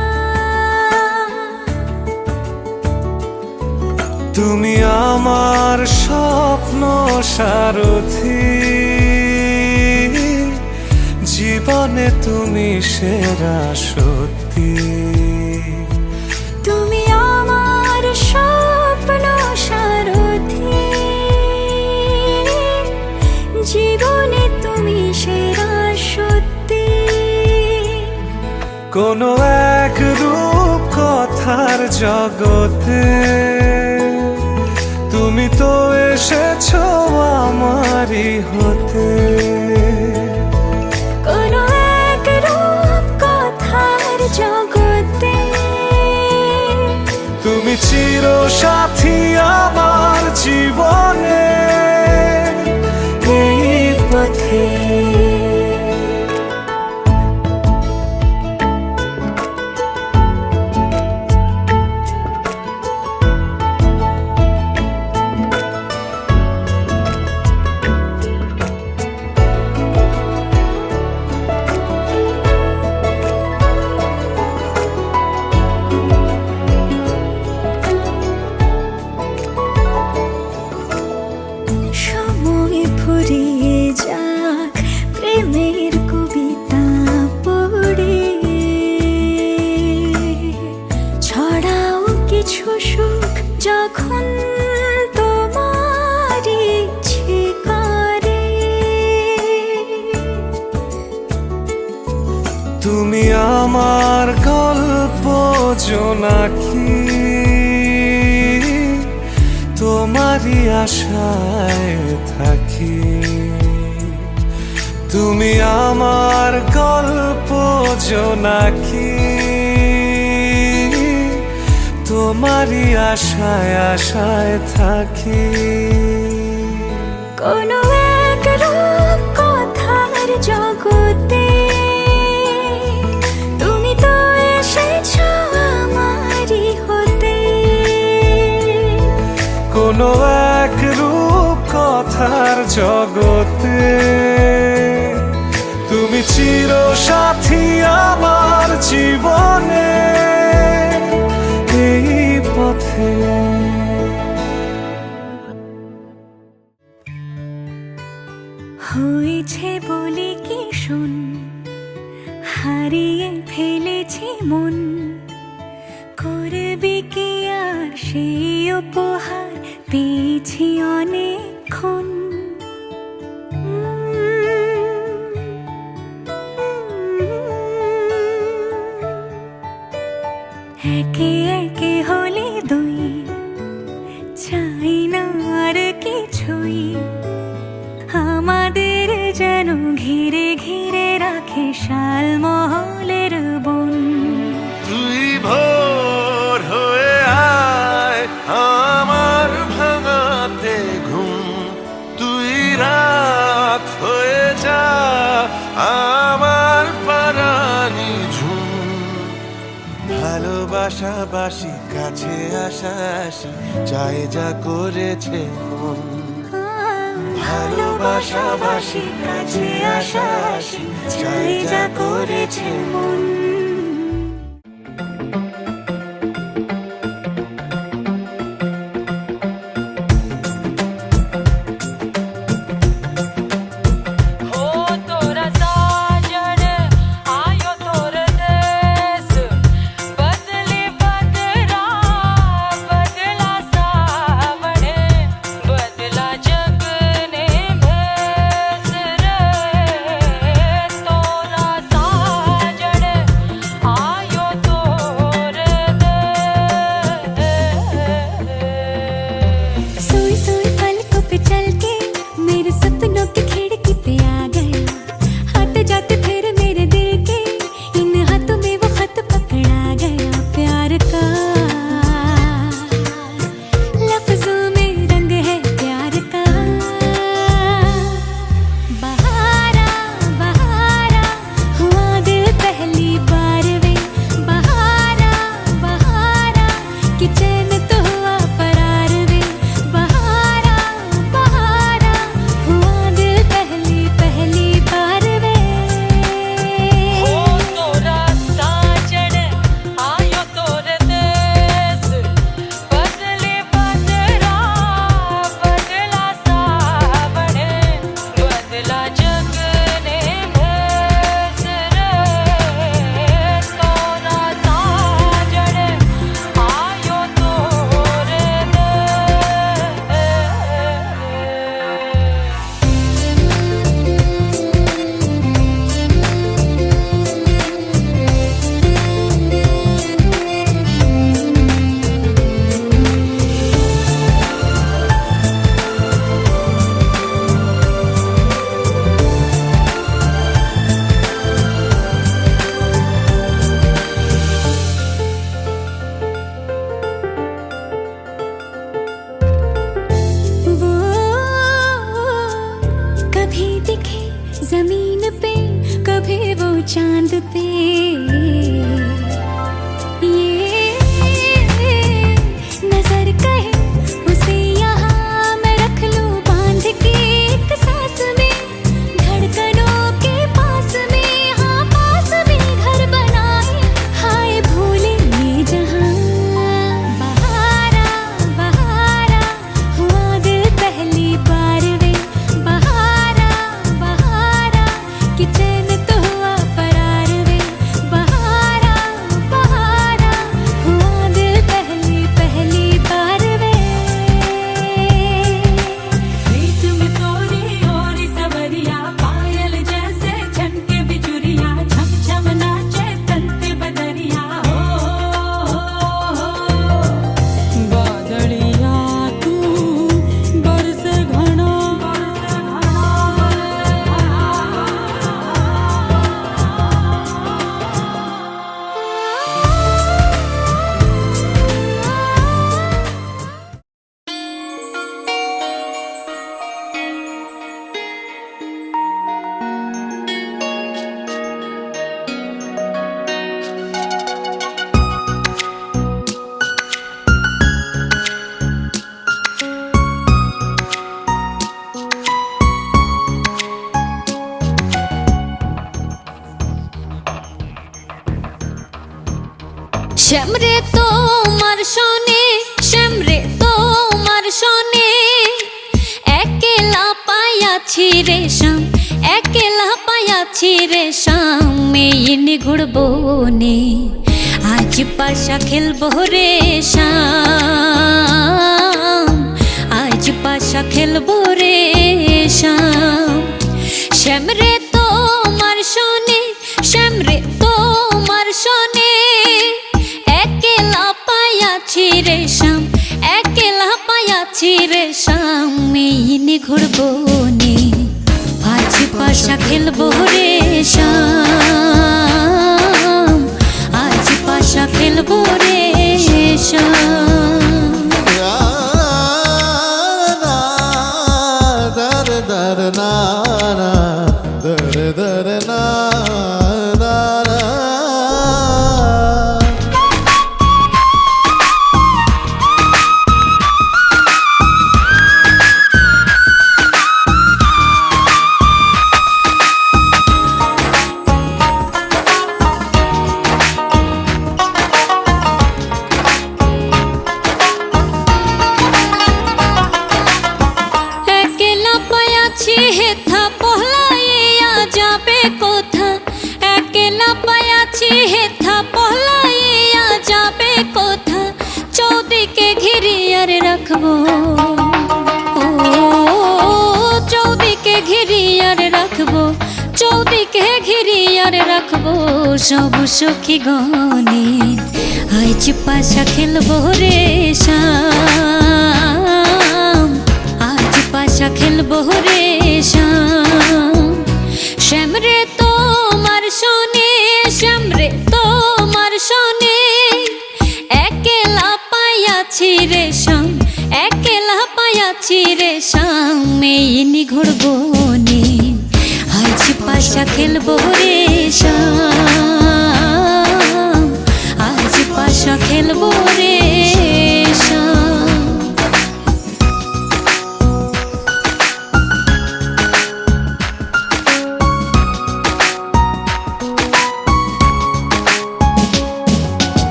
তুমি আমার স্বপ্ন সারথি জীবনে তুমি সেরা সত্যি। তুমি আমার স্বপ্ন সারথি জীবনে তুমি সেরা সত্যি। কোনো এক রূপ কথার জগতে তুমি তো এসেছো আমারই হতে। কোনো এক রূপ কথার জগতে তুমি চির সাথী আমার জীবনে এই পথে। তুমি আমার গল্প জোনাকি, তোমারই আশায় থাকি। তুমি আমার গল্প জোনাকি, তোমারই আশায় আশায় থাকি। কোনো এক রূপ কথার জগতে তুমি তো এসেছো আমারই হতে। কোনো এক রূপ কথার জগতে তুমি চির সাথী আমার জীবনে এই পথে। হয়েছে বলে কি শোন, হারিয়ে ফেলেছি মন, করবি কি আর সেই উপহার পেয়েছি অনেকক্ষণ। একে একে হলে দুই, চাই না আর কিছুই, আমাদের যেন ঘিরে ঘিরে রাখে শালমহলের বন। তুই ভোর হয়ে আয় আমার ভাঙাতে ঘুম, তুই রাত হয়ে যা আমার পারানি ঝুম। ভালোবাসাবাসি কাছে আসাসি চাই যা করেছে মন। ভালোবাসাবাসি কাছে আসাসি চাই যা করেছে মন। जमीन पे कभी वो चांद पे ये नजर कहे उसे यहाँ मैं रख लूं बांध के एक सांस में धड़कनों के पास में हाँ पास में घर बनाए हाय भूले ये जहाँ बहारा बहारा हुआ दिल पहली बार वे बहारा बहारा कि चैन तो हुआ फरार वे बहारा শ্যামরে তোমার শোনে, শ্যামরে তোমার শোনে, একলা পাইয়াছি রে শ্যাম, একলা পাইয়াছি রে শ্যাম, এই নিগুড় বনে আজ পাশা খেলবো রে শ্যাম, আজ পাশা খেলবো রে শ্যাম। শ্যামরে তোমার শোনে, শ্যামরে তোমার শোনে, একলা পাইয়াছি রে শ্যাম, একলা পাইয়াছি রে শ্যাম, এই নিগুড় বনে আজ পাশা খেলবো রে শ্যাম, আজ পাশা খেলবো রে শ্যাম। হেথা পহলাইয়া যাবে কোথা, একলা পাইয়াছি হেথা পহলাইয়া যাবে কোথা, চৌদিকে ঘিরিয়ার রাখবো, ও চৌদিকে ঘিরিয়ার রাখবো, চৌদিকে ঘিরিয়ার রাখবো, সব সখী গনে আজ পাশা খেলবো রে শ্যাম, আজ পাশা খেলবো রে শ্যাম। শ্যামরে তোমার শোনে, শ্যামরে তোমার শোনে, একলা পাইয়াছি রে শ্যাম, একলা পাইয়াছি রে শ্যাম, এই নিগুড় বনে আজ পাশা খেলবো রে শ্যাম, আজ পাশা খেলবো রে শ্যাম।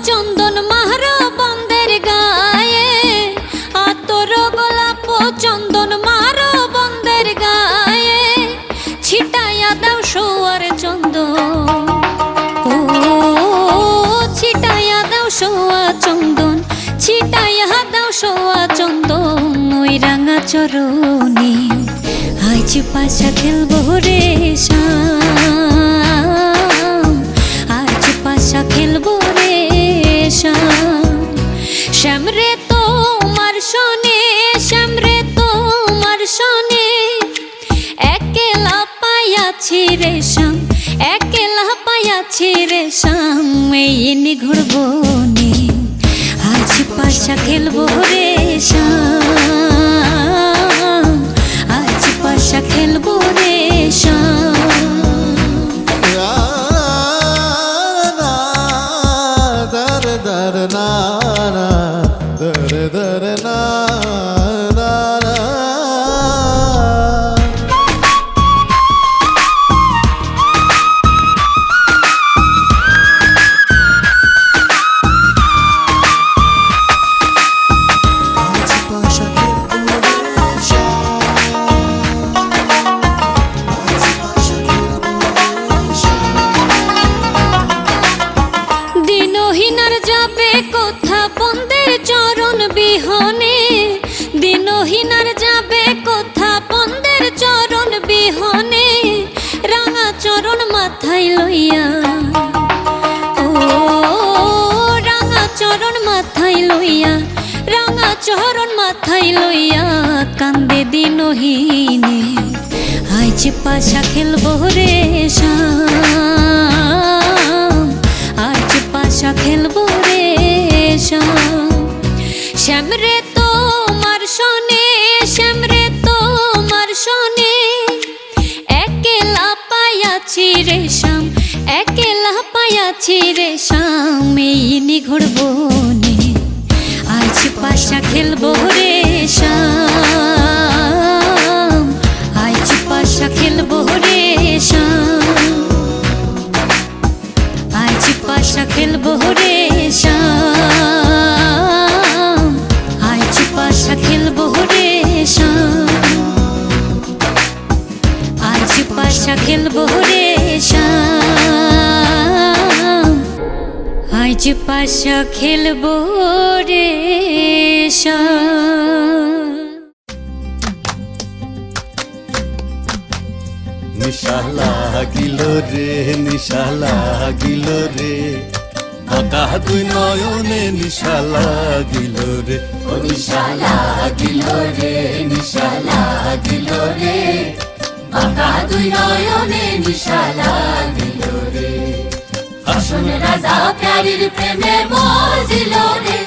চন্দন মারো বন্দের গায়ে, আতর গোলাপ চন্দন মারো বন্দের গায়ে, ছিটাইয়া দাও সোয়ার চন্দন, ও ছিটাইয়া দাও সোয়া চন্দন, ছিটাইয়া দাও সোয়া চন্দন, ওই রাঙা চরণে আজ পাশা খেলবো রে শ্যাম, আজ পাশা খেলবো রে শ্যাম। শ্যামরে তোমার শোনে, শ্যামরে তোমার শোনে, একলা পাইয়াছি রে শ্যাম, একলা পাইয়াছি রে শ্যাম, এই নিগুড় বনে আজ পাশা খেলবো রে শ্যাম, আজ পাশা খেলবো রে শ্যাম। দিনহীনার যাবে কোথা বন্দের চরণ বিহনে, দিনহীনার যাবে কোথা বন্দের চরণ বিহনে, রাঙা চরণ মাথায় লইয়া, ও রাঙা চরণ মাথায় লইয়া, রাঙা চরণ মাথায় লইয়া, কান্দে দিনহীনে আজ পাশা খেলবো রে শ্যাম, আজ পাশা খেলবো রে শ্যাম। শ্যামরে তোমার শোনে, শ্যামরে তোমার আছি রে শামে নিঘুড় বনে আজ পাশা খেলবো রে শাম আজ পাশা খেলবো রে শাম আজ পাশা খেলবো রে শাম আজ পাশা খেলবো রে শাম আজ পাশা খেলবো রে শাম আজ পাশা খেলবো রে শাম নিশা লাগিল রে নিশা লাগিল রে বাঁকা দুই নয়নে নিশা লাগিল রে ও নিশা লাগিল রে নিশা লাগিল রে বাঁকা দুই নয়নে নিশা লাগিল রে হাসন রাজা প্যারির প্রেমে মজিল রে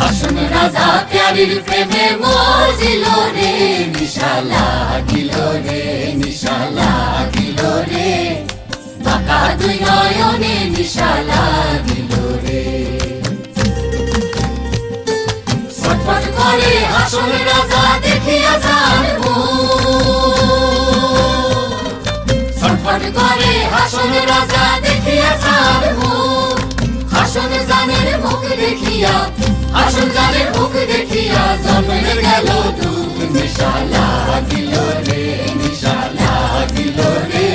হাসন রাজা প্যারির প্রেমে মজিল রে নিশা লাগিল রে নিশা লাগিল রে বাঁকা দুই নয়নে নিশা লাগিল রে ছটফট করে হাসন রাজা দেখিয়া যার ছটফট করে হাসন রাজা দেখিয়া যার হাসন জানের মুখ দেখিয়া হাসন জানের মুখ দেখিয়া জন্মে গেল দুঃখ নিশা লাগিল রে নিশা লাগিল রে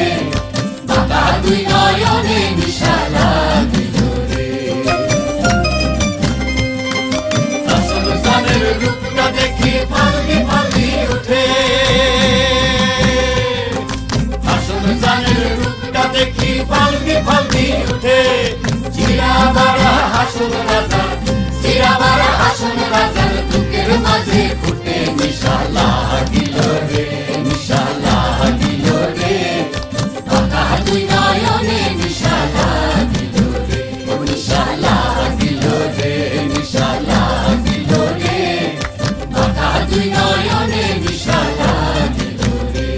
বাঁকা দুই নয়নে নিশা লাগিল রে হাসন জানের রূপটা দেখি ফালদি ফালদি উঠে হাসন জানের রূপটা দেখি ফালদি ফালদি উঠে চিরাবারা হাসন রাজা চিরাবারা হাসন রাজার বুকের মাঝে ফুটে নিশা লাগিল রে নিশা লাগিল রে বাঁকা দুই নয়নে নিশা লাগিল রে ও নিশা লাগিল রে নিশা লাগিল রে বাঁকা দুই নয়নে নিশা লাগিল রে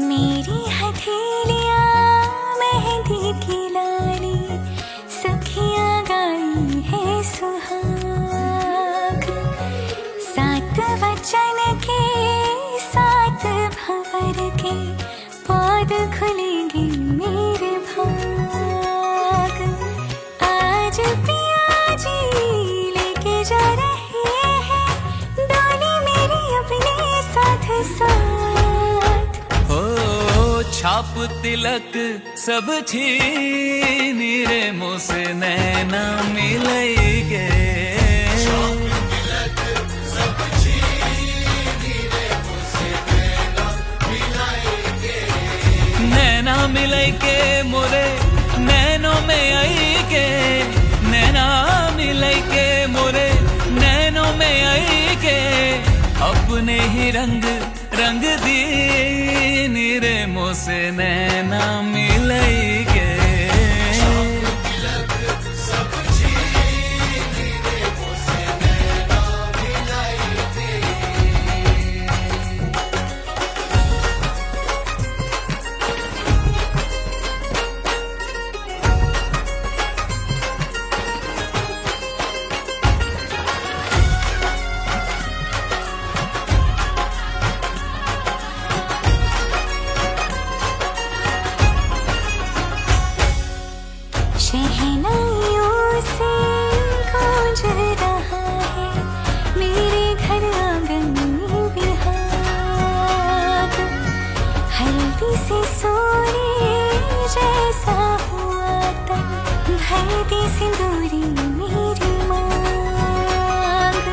मेरी हथेलियाँ मेहंदी की लाली सखियाँ गाई है सुहाग सात वचन के सात भंवर के पौध खुलेंगे मेरे भाग आज पिया जी लेके जा रहे हैं डोली मेरी अपने साथ साथ ओ छाप तिलक सब छीन रे मुझसे नैना मिलेंगे नैना मिलेंगे मोरे नैनों में आएंगे नैना मिलेंगे मोरे नैनों में आएंगे अपने ही रंग रंग दी रे मुझसे नैना मिलेंगे शहनाइयों से गूंज रहा है मेरे घर आंगन में बिहार। हल्दी से सोने जैसा हुआ तन भर दी सिंदूरी मेरी मांग।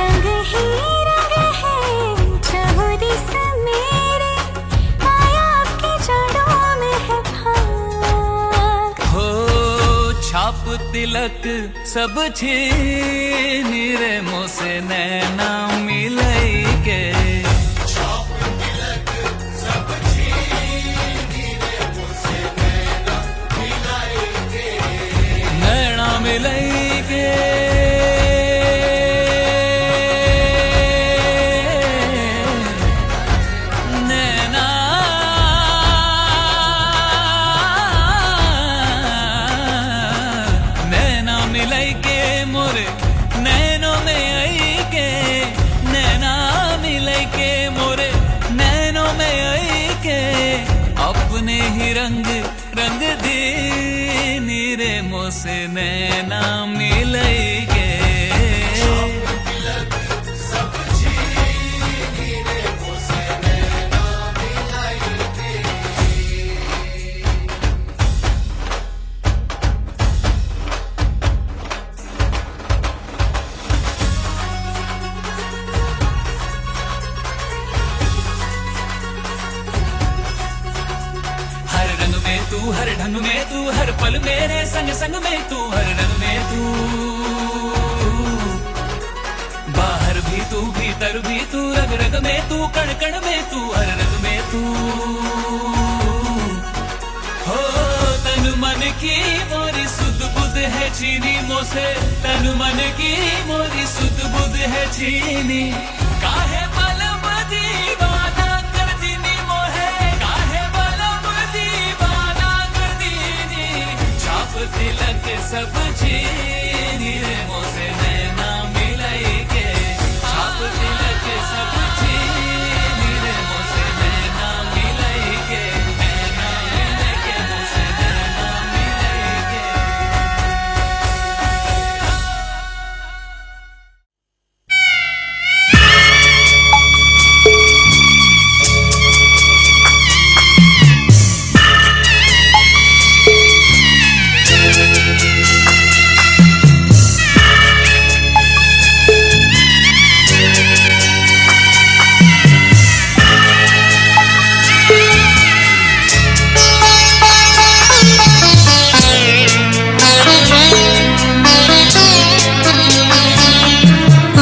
रंग ही रंग है चाहो दिस मेरे आया आपकी जड़ों में है भाग। हो छाप तिलक सब छीन रे मोसे नैना मिलई के। नैना मिलई के नैना नैना मिलई के मोरे नैनों में आई के। नैना मिलई के मोरे नैनों में आई के। अपने ही रंग रंग दी नीरे मोसे नैना मिलई के। हर रंग में तू हर ढंग में तू हर पल मेरे संग संग में तू हर रंग में तू। बाहर भी तू भीतर भी तू रग रग में तू कण कण में तू हर रंग में तू। हो तन मन की मोरी सुध बुध है छीनी मोसे। तन मन की मोरी सुध बुध है छीनी। काहे बलम दीवाना कर दीनी मोहे। काहे बलम दीवाना कर दीनी। छाप तिलक सब छीनी रे मोसे नैना मिलई के। छाप तिलक सब छीनी रे मोसे नैना मिलई के। नैना मिलई के मोसे नैना मिलई के।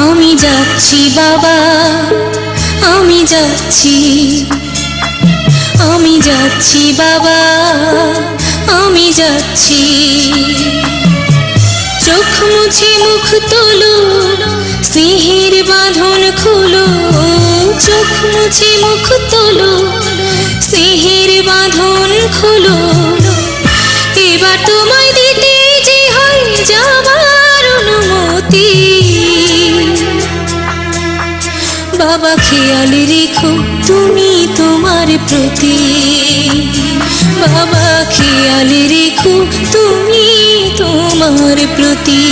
আমি যাচ্ছি বাবা আমি যাচ্ছি। আমি যাচ্ছি বাবা আমি যাচ্ছি। চোখ মুছে মুখ তোলো স্নেহের বাঁধন খুলো। চোখ মুছে মুখ তোলো স্নেহের বাঁধন খুলো। এবার তোমায় দিতে যে হয় যাবার অনুমতি। বাবা খেয়াল রেখো তুমি তোমার প্রতি। বাবা খেয়াল রেখো তুমি তোমার প্রতি।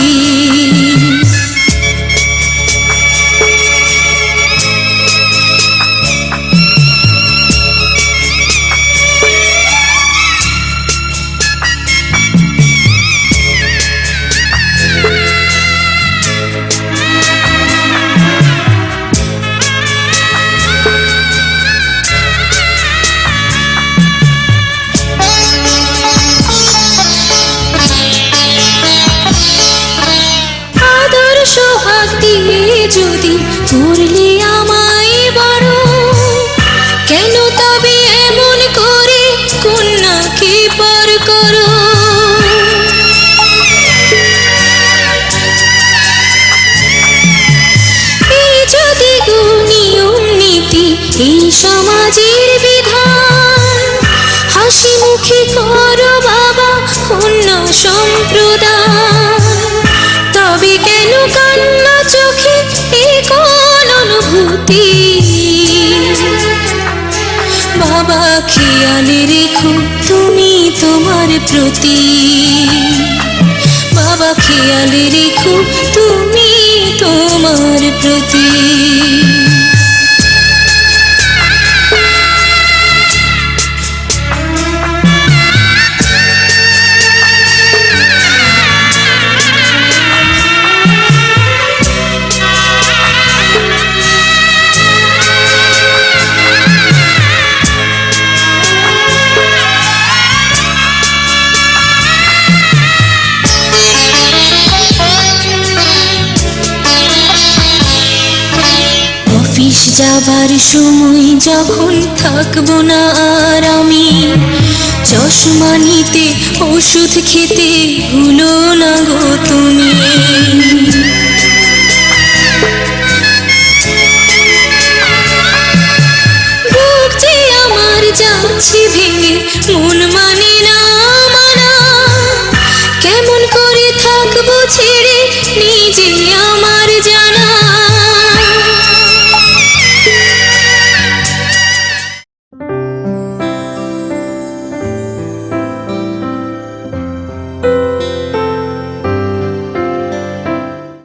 যদি করলে আমায় বড় কেন তবে এমন করে কন্যাকে পর করো। এই যদি নিয়ম নীতি এই সমাজের বিধান হাসি মুখে করো বাবা কন্যা সম্প্রদান। তবে কেন কান্না চোখে এই কোন অনুভূতি। বাবা খেয়াল রেখো তুমি তোমার প্রতি। খেয়াল রেখো তুমি তোমার প্রতি। অফিস যাবার সময় যখন থাকবো না আর আমি, চশমা নিতে ওষুধ খেতে ভুলো